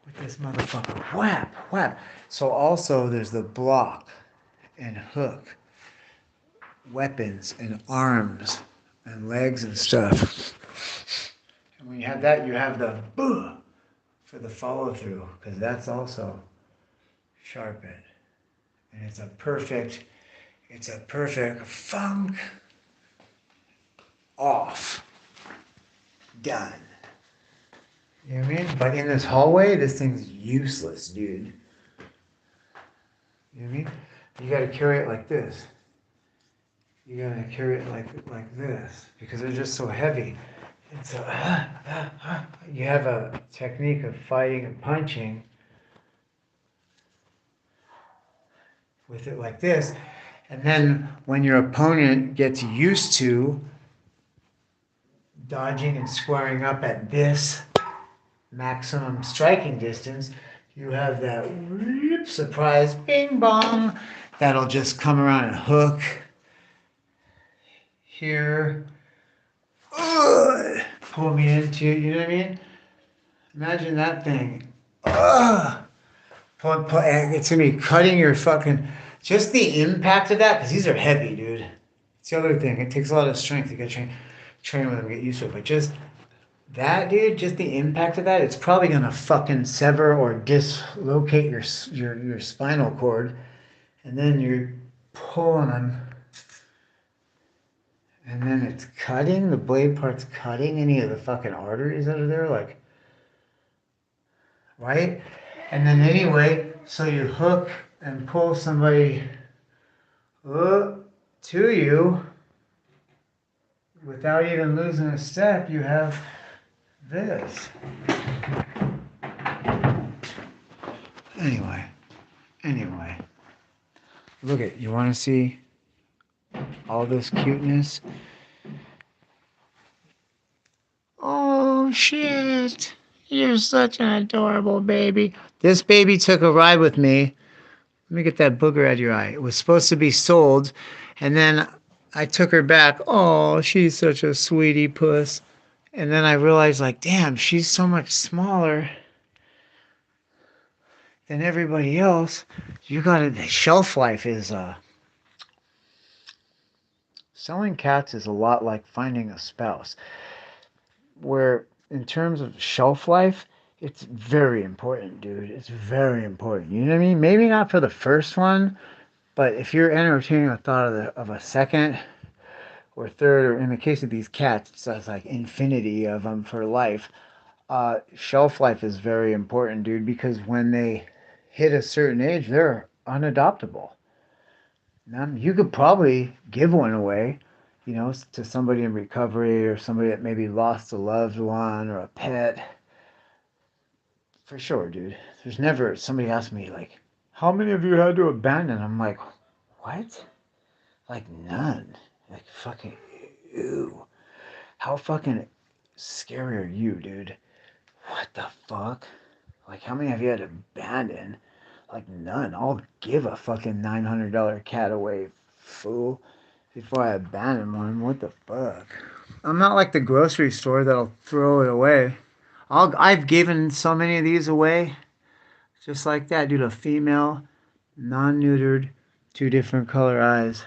A: with this motherfucker. Whap, whap. So also there's the block and hook, weapons and arms and legs and stuff. And when you have that, you have the boo for the follow through, because that's also sharpened. And it's a perfect funk off. Done. You know what I mean? But in this hallway, this thing's useless, dude. You know what I mean? You gotta carry it like this. You gotta carry it like this because they're just so heavy. And so you have a technique of fighting and punching with it like this. And then when your opponent gets used to dodging and squaring up at this maximum striking distance, you have that whoop, surprise bing bong that'll just come around and hook here. Pull me into, you know what I mean? Imagine that thing. It's gonna be cutting your fucking, just the impact of that, because these are heavy, dude. It's the other thing. It takes a lot of strength to get train with them, get used to it. But just that, dude, just the impact of that, it's probably gonna fucking sever or dislocate your spinal cord, and then you're pulling them, and then it's cutting the blade part's cutting any of the fucking arteries that are there, like, right? And then anyway, so you hook and pull somebody up to you without even losing a step. You have this. Anyway, look at, you want to see all this cuteness? Oh shit, you're such an adorable baby. This baby took a ride with me. Let me get that booger out of your eye. It was supposed to be sold, and then I took her back. Oh, she's such a sweetie puss. And then I realized, like, damn, she's so much smaller than everybody else. You gotta, the shelf life is, selling cats is a lot like finding a spouse, where in terms of shelf life, it's very important, dude. It's very important. You know what I mean? Maybe not for the first one, but if you're entertaining the thought of a second or third, or in the case of these cats, it's like infinity of them for life. Shelf life is very important, dude, because when they hit a certain age, they're unadoptable. Now, you could probably give one away, you know, to somebody in recovery or somebody that maybe lost a loved one or a pet. For sure, dude. There's never, somebody asked me, like, how many of you had to abandon? I'm like, what? Like, none. Like, fucking, ew. How fucking scary are you, dude? What the fuck? Like, how many have you had to abandon? Like, none. I'll give a fucking $900 cat away, fool, before I abandon one. What the fuck? I'm not like the grocery store that'll throw it away. I've given so many of these away, just like that, dude. A female, non-neutered, two different color eyes.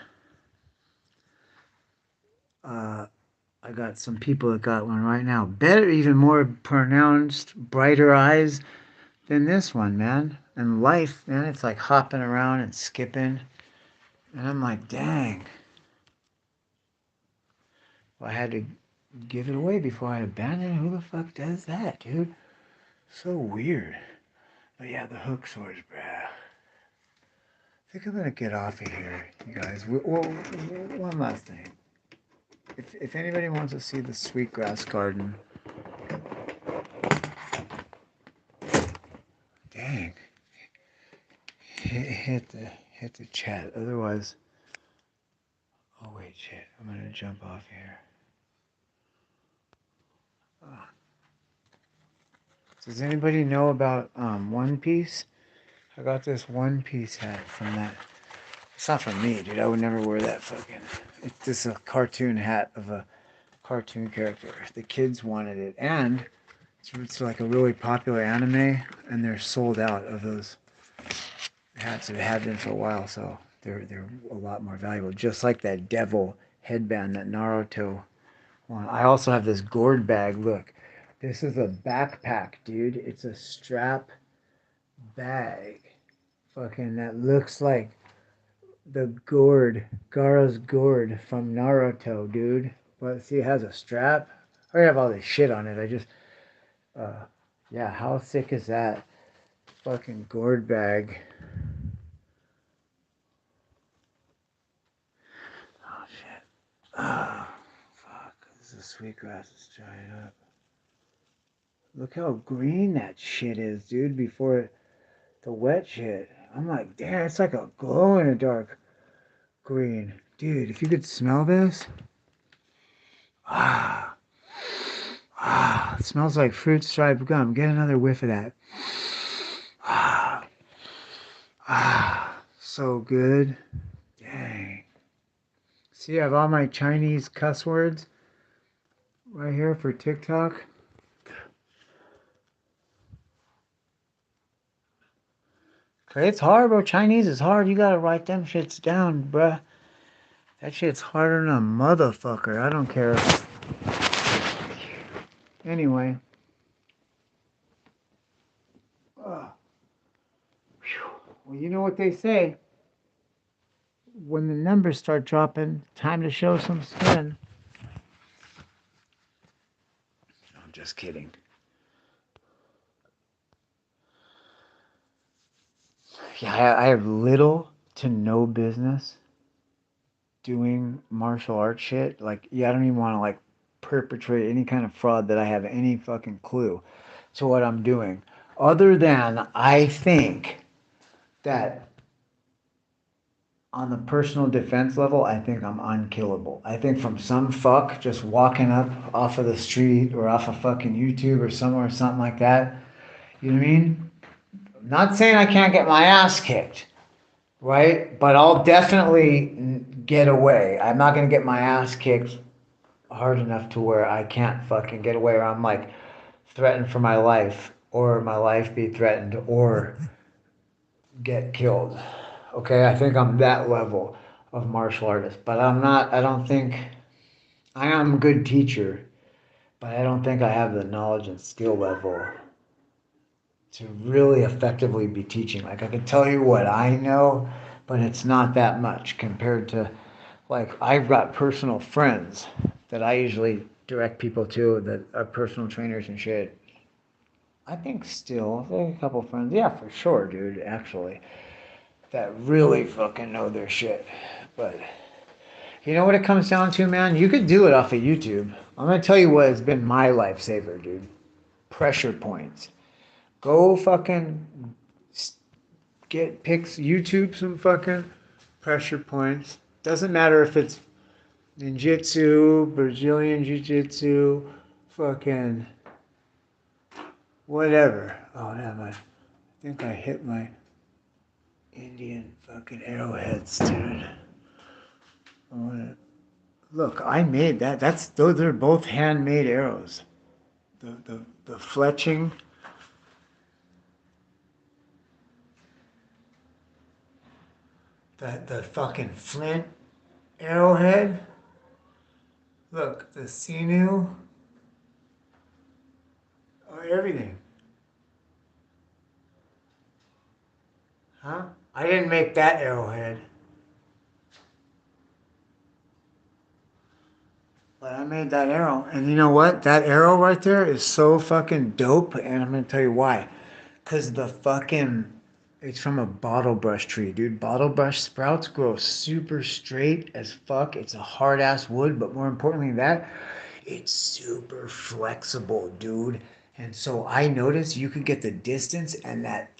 A: I got some people that got one right now. Better, even more pronounced, brighter eyes than this one, man. And life, man, it's like hopping around and skipping. And I'm like, dang. Well, I had to give it away before I abandoned it. Who the fuck does that, dude? So weird. But yeah, the hook swords, bruh. I think I'm gonna get off of here, you guys. Well, one last thing. If anybody wants to see the sweetgrass garden, dang, hit the chat. Otherwise, oh wait, shit, I'm gonna jump off here. Oh. Does anybody know about One Piece? I got this One Piece hat from that. It's not from me, dude. I would never wear that fucking. It's just a cartoon hat of a cartoon character. The kids wanted it, and it's like a really popular anime, and they're sold out of those hats. It have been for a while, so they're a lot more valuable. Just like that devil headband that Naruto won. I also have this gourd bag. Look, this is a backpack, dude. It's a strap bag. Fucking that looks like the gourd, Gaara's gourd from Naruto, dude. But see, it has a strap. I have all this shit on it. Uh, yeah, how sick is that? Fucking gourd bag. Oh, shit. Oh, fuck. This is sweetgrass is drying up. Look how green that shit is, dude, before the wet shit. I'm like, damn, it's like a glow in the dark green. Dude, if you could smell this. Ah, it smells like fruit striped gum. Get another whiff of that. So good. Dang. See, I have all my Chinese cuss words right here for TikTok. It's hard, bro. Chinese is hard. You gotta write them shits down, bruh. That shit's harder than a motherfucker. I don't care. Anyway. Well, you know what they say. When the numbers start dropping, time to show some skin. I'm just kidding. Yeah, I have little to no business doing martial arts shit. Like, yeah, I don't even want to like perpetrate any kind of fraud that I have any fucking clue to what I'm doing. Other than I think that on the personal defense level, I think I'm unkillable. I think from some fuck just walking up off of the street or off of fucking YouTube or somewhere, something like that. You know what I mean? I'm not saying I can't get my ass kicked, right? But I'll definitely get away. I'm not gonna get my ass kicked hard enough to where I can't fucking get away, or I'm like threatened for my life, or my life be threatened, or get killed. Okay, I think I'm that level of martial artist, but I'm not. I don't think I am a good teacher, but I don't think I have the knowledge and skill level to really effectively be teaching. Like I can tell you what I know, but it's not that much compared to like I've got personal friends that I usually direct people to that are personal trainers and shit. I think still, a couple friends, yeah, for sure, dude. Actually, that really fucking know their shit. But you know what it comes down to, man? You could do it off of YouTube. I'm gonna tell you what has been my lifesaver, dude. Pressure points. Go fucking pick YouTube some fucking pressure points. Doesn't matter if it's ninjutsu, Brazilian jiu-jitsu, fucking whatever. Oh, damn, I think I hit my Indian fucking arrowheads, dude. Look, I made that. Those are both handmade arrows. The fletching, the fucking flint arrowhead. Look, the sinew, everything. Huh? I didn't make that arrowhead, but I made that arrow. And you know what? That arrow right there is so fucking dope. And I'm gonna tell you why. Cause it's from a bottle brush tree, dude. Bottle brush sprouts grow super straight as fuck. It's a hard ass wood, but more importantly than that, it's super flexible, dude. And so I noticed you could get the distance and that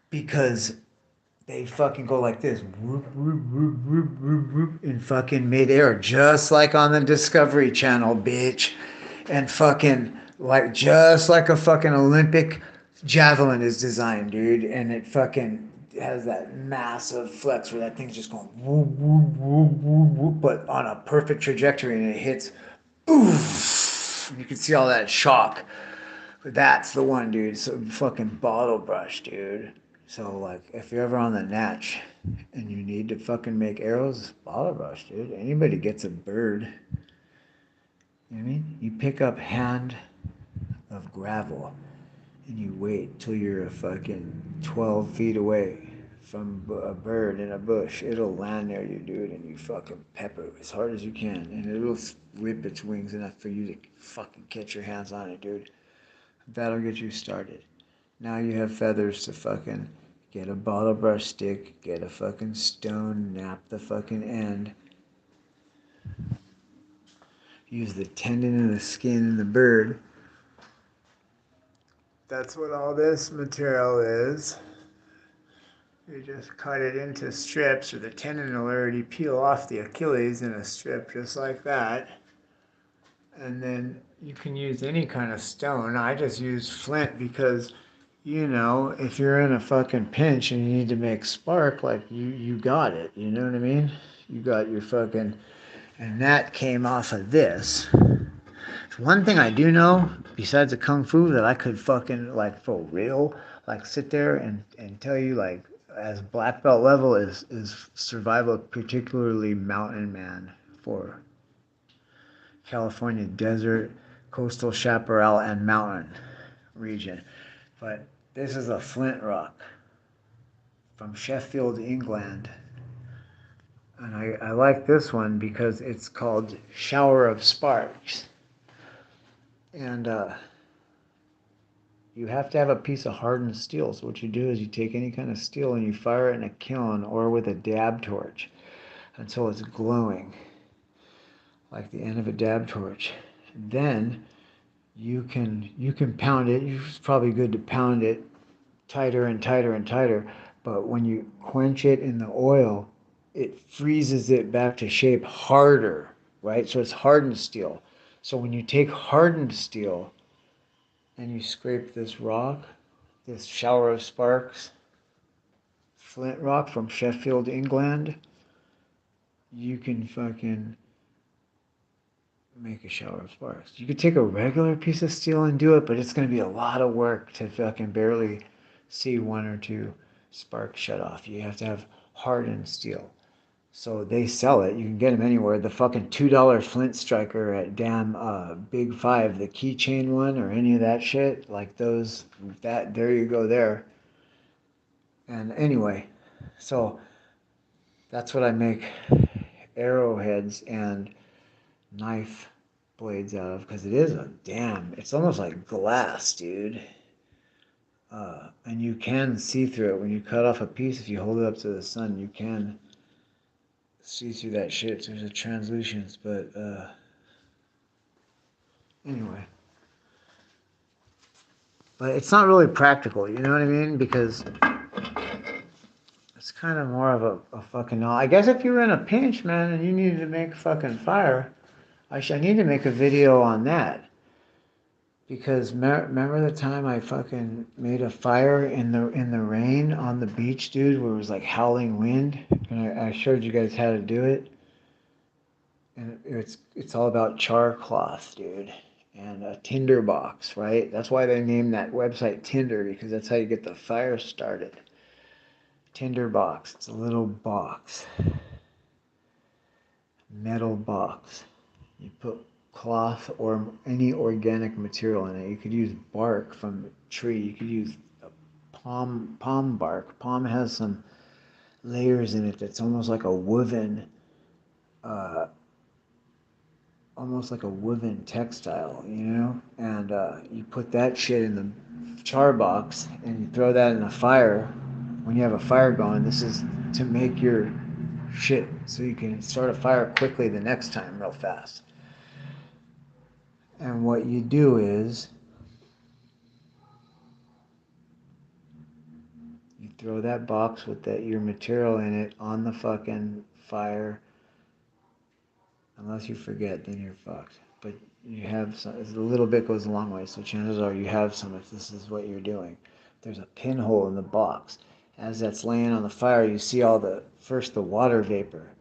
A: because they fucking go like this, whoop, whoop, whoop, whoop, whoop, whoop, in fucking midair, just like on the Discovery Channel, bitch. And fucking like just like a fucking Olympic javelin is designed, dude. And it fucking has that massive flex where that thing's just going whoop, whoop, whoop, whoop, whoop, but on a perfect trajectory, and it hits, oof. You can see all that shock. But that's the one, dude. So fucking bottle brush, dude. So like, if you're ever on the natch and you need to fucking make arrows, bottle brush, dude. Anybody gets a bird. You know what I mean? You pick up hand of gravel and you wait till you're a fucking 12 feet away from a bird in a bush. It'll land near you, dude, and you fucking pepper it as hard as you can, and it'll whip its wings enough for you to fucking catch your hands on it, dude. That'll get you started. Now you have feathers to fucking get a bottle brush stick, get a fucking stone, nap the fucking end, use the tendon and the skin in the bird. That's what all this material is. You just cut it into strips, or the tendon will already peel off the Achilles in a strip just like that. And then you can use any kind of stone. I just use flint because, if you're in a fucking pinch and you need to make spark, like you got it. You know what I mean? You got your fucking, and that came off of this. One thing I do know, besides the kung fu, that I could fucking, like, for real, like, sit there and tell you, like, as black belt level is survival, particularly mountain man for California desert, coastal chaparral, and mountain region. But this is a flint rock from Sheffield, England. And I like this one because it's called Shower of Sparks. And you have to have a piece of hardened steel. So what you do is you take any kind of steel and you fire it in a kiln or with a dab torch until it's glowing, like the end of a dab torch. Then you can pound it. It's probably good to pound it tighter and tighter and tighter. But when you quench it in the oil, it freezes it back to shape harder, right? So it's hardened steel. So when you take hardened steel and you scrape this rock, this Shower of Sparks flint rock from Sheffield, England, you can fucking make a shower of sparks. You could take a regular piece of steel and do it, but it's going to be a lot of work to fucking barely see one or two sparks shut off. You have to have hardened steel. So they sell it. You can get them anywhere. The fucking $2 flint striker at damn Big Five, the keychain one or any of that shit, like those, that, there you go there. And anyway, so that's what I make arrowheads and knife blades out of, because it is it's almost like glass, dude. And you can see through it when you cut off a piece. If you hold it up to the sun, you can see through that shit. There's a translucence, but anyway. But it's not really practical, you know what I mean? Because it's kind of more of a fucking. I guess if you were in a pinch, man, and you needed to make fucking fire, I need to make a video on that. Because remember the time I fucking made a fire in the rain on the beach, dude, where it was like howling wind, and I showed you guys how to do it. And it's all about char cloth, dude, and a tinder box, right? That's why they named that website Tinder, because that's how you get the fire started. Tinder box. It's a little box, metal box. You put cloth or any organic material in it. You could use bark from a tree. You could use palm bark. Palm has some layers in it that's uh, almost like a woven textile, you know. And you put that shit in the char box and you throw that in the fire. When you have a fire going, this is to make your shit so you can start a fire quickly the next time, real fast. And what you do is you throw that box with your material in it on the fucking fire. Unless you forget, then you're fucked. But you have some, a little bit goes a long way, so chances are you have some if this is what you're doing. There's a pinhole in the box. As that's laying on the fire, you see first the water vapor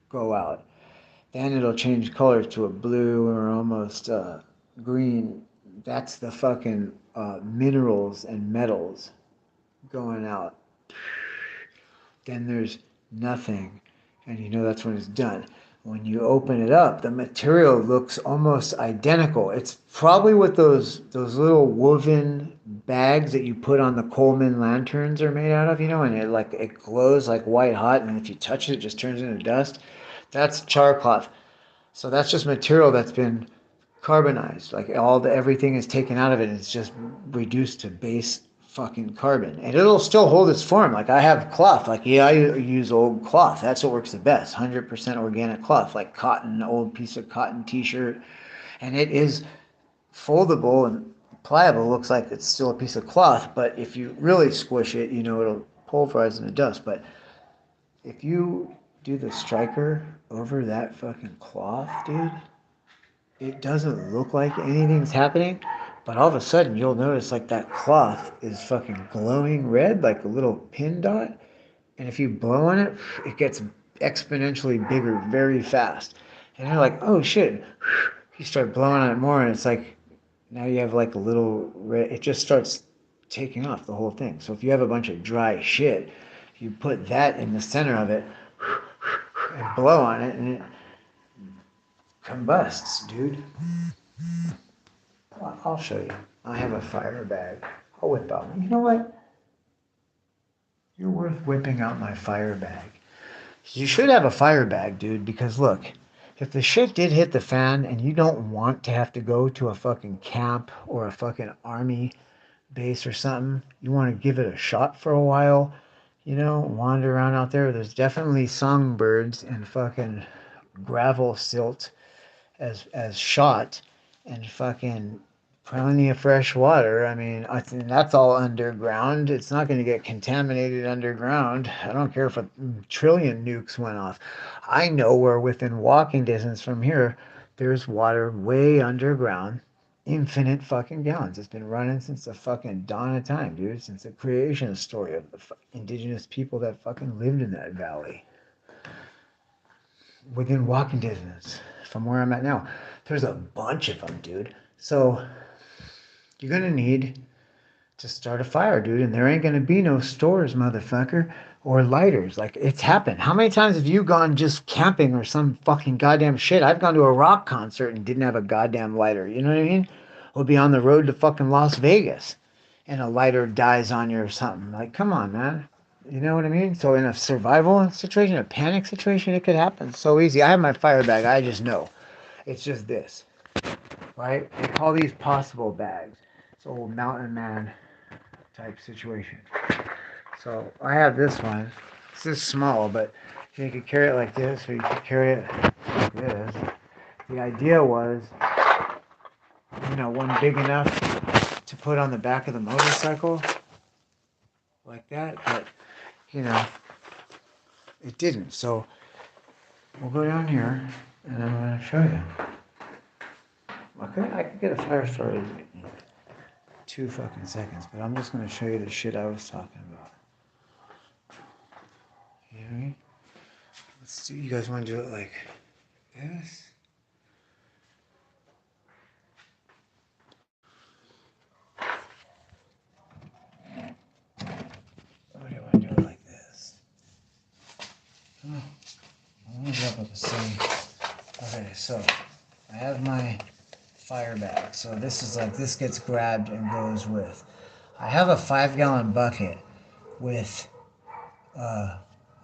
A: go out. Then it'll change colors to a blue or almost green. That's the fucking minerals and metals going out. Then there's nothing, and you know that's when it's done. When you open it up, the material looks almost identical. It's probably what those little woven bags that you put on the Coleman lanterns are made out of, you know, and it glows like white hot, and if you touch it, it just turns into dust. That's char cloth. So that's just material that's been carbonized. Like everything is taken out of it and it's just reduced to base fucking carbon. And it'll still hold its form. Like I have cloth. Like I use old cloth. That's what works the best. 100% organic cloth, like cotton, old piece of cotton t-shirt. And it is foldable and pliable. Looks like it's still a piece of cloth, but if you really squish it, you know, it'll pulverize into dust. But if you do the striker over that fucking cloth, dude, it doesn't look like anything's happening, but all of a sudden you'll notice like that cloth is fucking glowing red, like a little pin dot. And if you blow on it, it gets exponentially bigger very fast. And you're like, oh shit. You start blowing on it more, and it's like now you have like a little red, it just starts taking off the whole thing. So if you have a bunch of dry shit, you put that in the center of it and blow on it, and it combusts, dude. I'll show you. I have a fire bag. I'll whip out. You know what? You're worth whipping out my fire bag. You should have a fire bag, dude, because look, if the shit did hit the fan and you don't want to have to go to a fucking camp or a fucking army base or something, you want to give it a shot for a while, you know, wander around out there. There's definitely songbirds and fucking gravel silt as shot and fucking plenty of fresh water. I mean, I think that's all underground. It's not going to get contaminated underground. I don't care if a trillion nukes went off. I know where within walking distance from here, there's water way underground. Infinite fucking gallons. It's been running since the fucking dawn of time, dude. Since the creation story of the indigenous people that fucking lived in that valley. Within walking distance from where I'm at now. There's a bunch of them, dude. So you're going to need to start a fire, dude, and there ain't going to be no stores, motherfucker, or lighters. Like, it's happened. How many times have you gone just camping or some fucking goddamn shit? I've gone to a rock concert and didn't have a goddamn lighter. You know what I mean? We'll be on the road to fucking Las Vegas and a lighter dies on you or something. Like, come on, man. You know what I mean? So in a survival situation, a panic situation, it could happen so easy. I have my fire bag. I just know. It's just this, right? They call these possible bags. It's old mountain man type situation. So I have this one. This is small, but you could carry it like this, or you could carry it like this. The idea was, you know, one big enough to put on the back of the motorcycle, like that, but you know, it didn't. So we'll go down here and I'm gonna show you. Okay, I could get a fire started in 2 fucking seconds, but I'm just gonna show you the shit I was talking about. You know what I mean? Let's do. You guys want to do it like this? Or do you want to do it like this? I want to go up with the same. Okay, so I have my fire bag. So this is like, this gets grabbed and goes with. I have a 5-gallon bucket with, I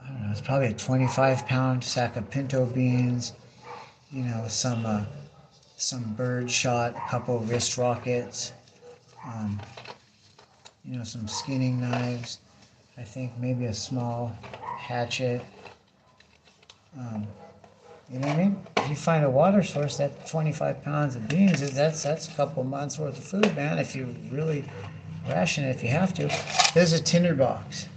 A: don't know, it's probably a 25-pound sack of pinto beans, you know, some bird shot, a couple wrist rockets, you know, some skinning knives, I think maybe a small hatchet. You know what I mean? If you find a water source, that 25 pounds of beans, that's a couple months worth of food, man. If you really ration it, if you have to. There's a tinder box.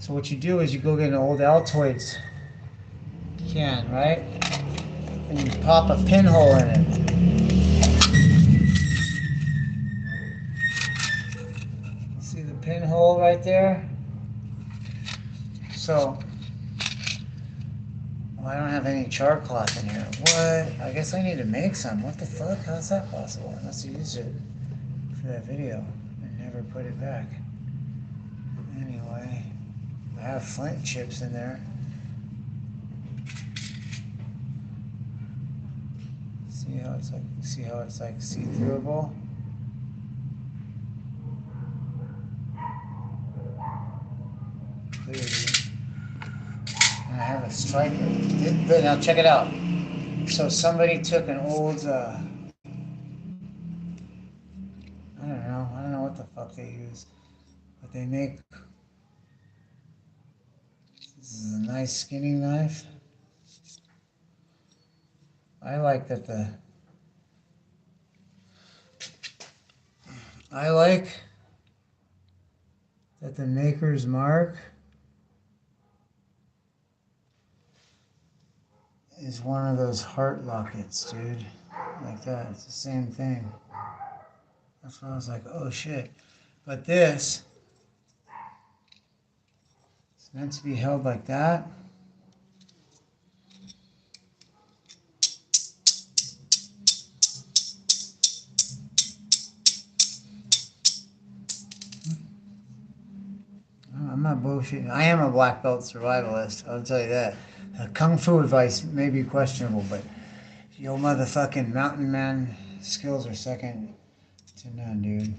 A: So what you do is you go get an old Altoids can, right? And you pop a pinhole in it. See the pinhole right there? So, well, I don't have any char cloth in here. What? I guess I need to make some. What the fuck? How's that possible? I must have used it for that video and never put it back. Anyway, I have flint chips in there. See how it's like see-throughable? Clear, dude. And I have a striker. Now check it out. So somebody took an old, I don't know what the fuck they use, but they make, this is a nice skinning knife. I like that the maker's mark is one of those heart lockets, dude. Like that. It's the same thing. That's why I was like, oh shit. But this is meant to be held like that. I'm not bullshitting. I am a black belt survivalist. I'll tell you that. Kung fu advice may be questionable, but your motherfucking mountain man skills are second to none, dude.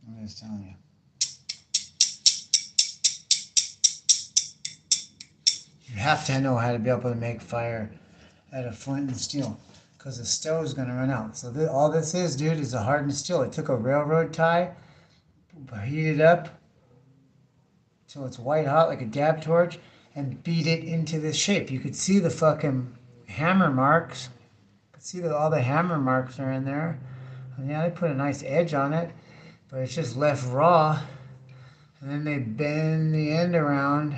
A: I'm just telling you. You have to know how to be able to make fire out of flint and steel, because the stove's gonna run out. So all this is, dude, is a hardened steel. It took a railroad tie, heated up till it's white hot like a dab torch, and beat it into this shape. You could see the fucking hammer marks. You could see that all the hammer marks are in there. And yeah, they put a nice edge on it, but it's just left raw. And then they bend the end around,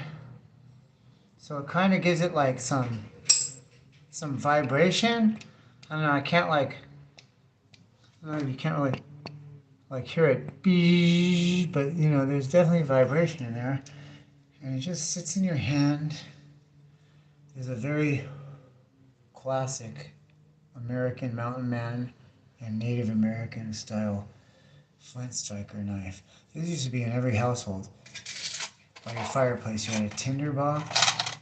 A: so it kind of gives it like some vibration. I don't know. I can't like. I don't know, you can't really like hear it, but you know, there's definitely vibration in there, and it just sits in your hand. There's a very classic American mountain man and Native American style flint striker knife. This used to be in every household. By your fireplace, you had a tinder box.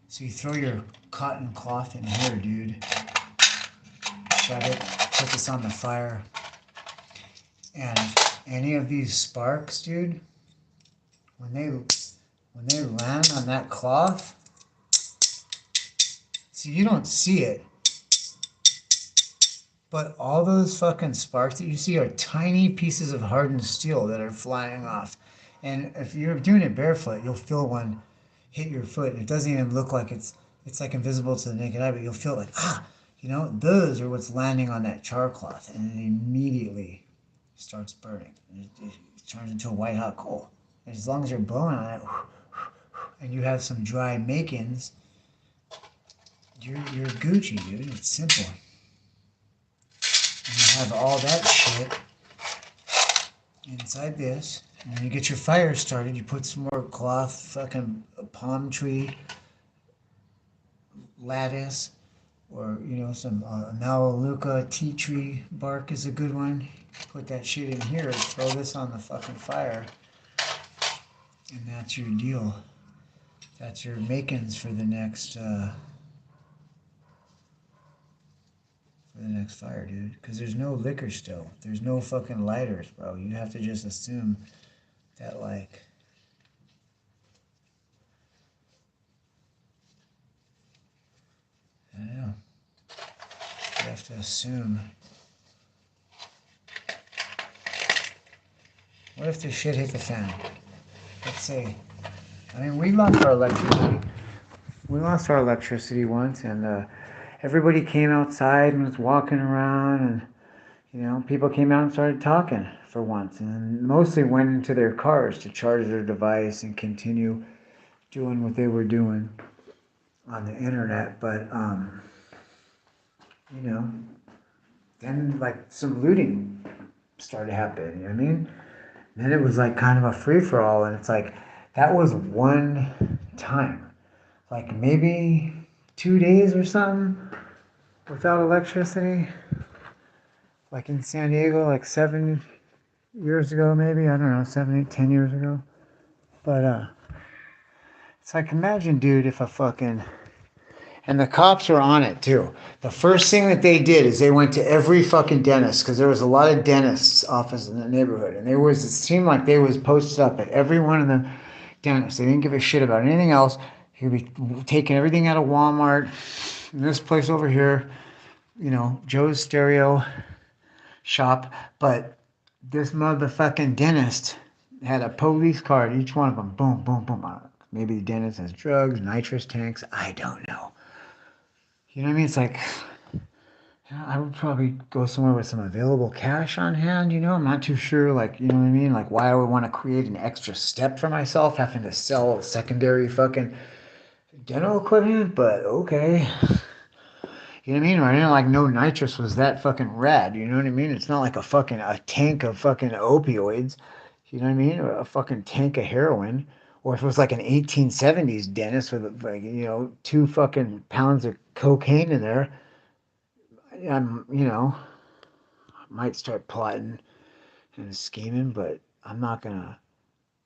A: So you throw your cotton cloth in here, dude. Shut it, put this on the fire. And any of these sparks, dude, when they land on that cloth, see, you don't see it, but all those fucking sparks that you see are tiny pieces of hardened steel that are flying off. And if you're doing it barefoot, you'll feel one hit your foot. It doesn't even look like it's like invisible to the naked eye, but you'll feel like, those are what's landing on that char cloth, and it immediately starts burning. It turns into a white hot coal. As long as you're blowing on it, and you have some dry makings, you're Gucci, dude. It's simple. And you have all that shit inside this. And when you get your fire started, you put some more cloth, fucking palm tree, lattice, or some Melaleuca tea tree bark is a good one. Put that shit in here, throw this on the fucking fire, and that's your deal. That's your makings for the next fire, dude. Because there's no liquor still. There's no fucking lighters, bro. You have to just assume that, like, I don't know. You have to assume. What if this shit hit the fan? Let's say, I mean, we lost our electricity. We lost our electricity once, and everybody came outside and was walking around, and people came out and started talking for once, and mostly went into their cars to charge their device and continue doing what they were doing on the internet. But then like some looting started happening. You know what I mean? Then it was like kind of a free for all, and it's like that was one time, like maybe 2 days or something without electricity, like in San Diego, like 7 years ago, maybe, I don't know, 7, 8, 10 years ago. But it's like, imagine, dude, if a fucking, and the cops were on it too. The first thing that they did is they went to every fucking dentist, because there was a lot of dentists' offices in the neighborhood, and it seemed like they was posted up at every one of the dentists. They didn't give a shit about anything else. He'd be taking everything out of Walmart, and this place over here, Joe's Stereo Shop. But this motherfucking dentist had a police car at each one of them. Boom, boom, boom. Maybe the dentist has drugs, nitrous tanks. I don't know. You know what I mean? It's like, I would probably go somewhere with some available cash on hand. I'm not too sure. Like, you know what I mean? Like, why I would want to create an extra step for myself, having to sell secondary fucking dental equipment. But okay. You know what I mean? Or I didn't like no nitrous was that fucking rad. You know what I mean? It's not like a tank of fucking opioids. You know what I mean? Or a fucking tank of heroin. Or if it was like an 1870s dentist with like 2 fucking pounds of cocaine in there, I'm might start plotting and scheming, but I'm not gonna.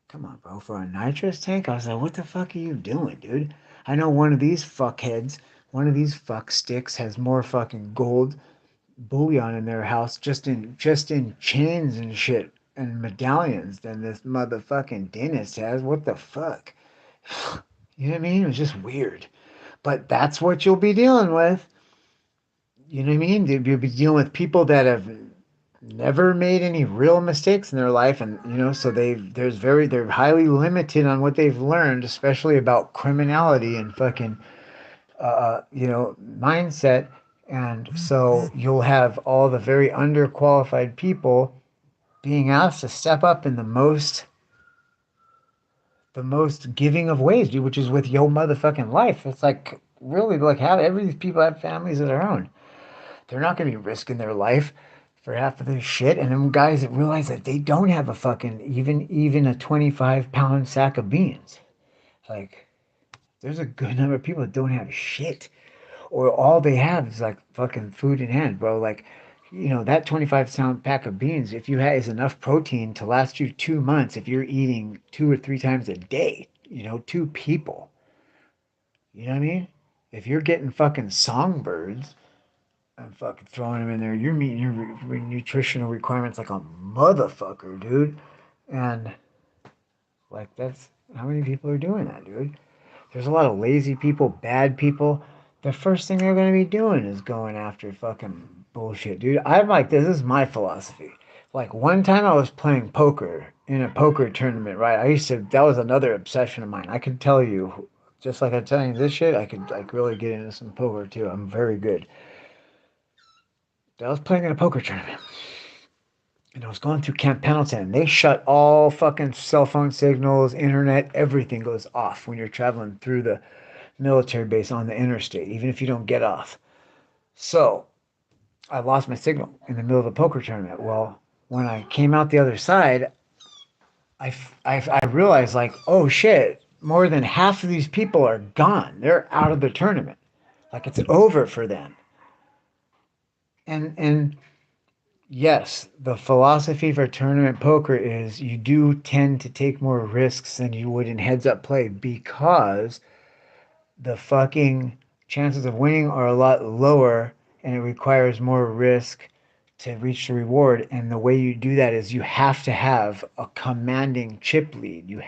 A: Come on, bro. For a nitrous tank, I was like, what the fuck are you doing, dude? I know one of these fuckheads, one of these fuck sticks has more fucking gold bullion in their house just in chains and shit and medallions than this motherfucking dentist has. What the fuck? You know what I mean? It was just weird. But that's what you'll be dealing with. You know what I mean? You'll be dealing with people that have never made any real mistakes in their life, and so they're highly limited on what they've learned, especially about criminality and fucking mindset. And so you'll have all the very underqualified people being asked to step up in the most giving of ways, dude, which is with your motherfucking life. It's like, really, like, how every people have families of their own. They're not going to be risking their life for half of this shit. And then guys that realize that they don't have a fucking even a 25-pound sack of beans. Like, there's a good number of people that don't have shit, or all they have is like fucking food in hand, bro. Like, that 25-pound pack of beans, if you had, is enough protein to last you 2 months if you're eating 2 or 3 times a day. 2 people. You know what I mean? If you're getting fucking songbirds and fucking throwing them in there, you're meeting your nutritional requirements like a motherfucker, dude. And like, that's how many people are doing that, dude? There's a lot of lazy people, bad people. The first thing they're going to be doing is going after fucking bullshit, dude. I'm like, this is my philosophy. Like, one time I was playing poker in a poker tournament, right? That was another obsession of mine. I could tell you, just like I'm telling you this shit, I could like really get into some poker too. I'm very good. I was playing in a poker tournament. And I was going through Camp Pendleton, and they shut all fucking cell phone signals, internet, everything goes off when you're traveling through the military base on the interstate, even if you don't get off. So I lost my signal in the middle of a poker tournament. Well, when I came out the other side, I realized, like, oh shit, more than half of these people are gone. They're out of the tournament. Like, it's over for them. And yes, the philosophy for tournament poker is you do tend to take more risks than you would in heads up play because the fucking chances of winning are a lot lower and it requires more risk to reach the reward. And the way you do that is you have to have a commanding chip lead. You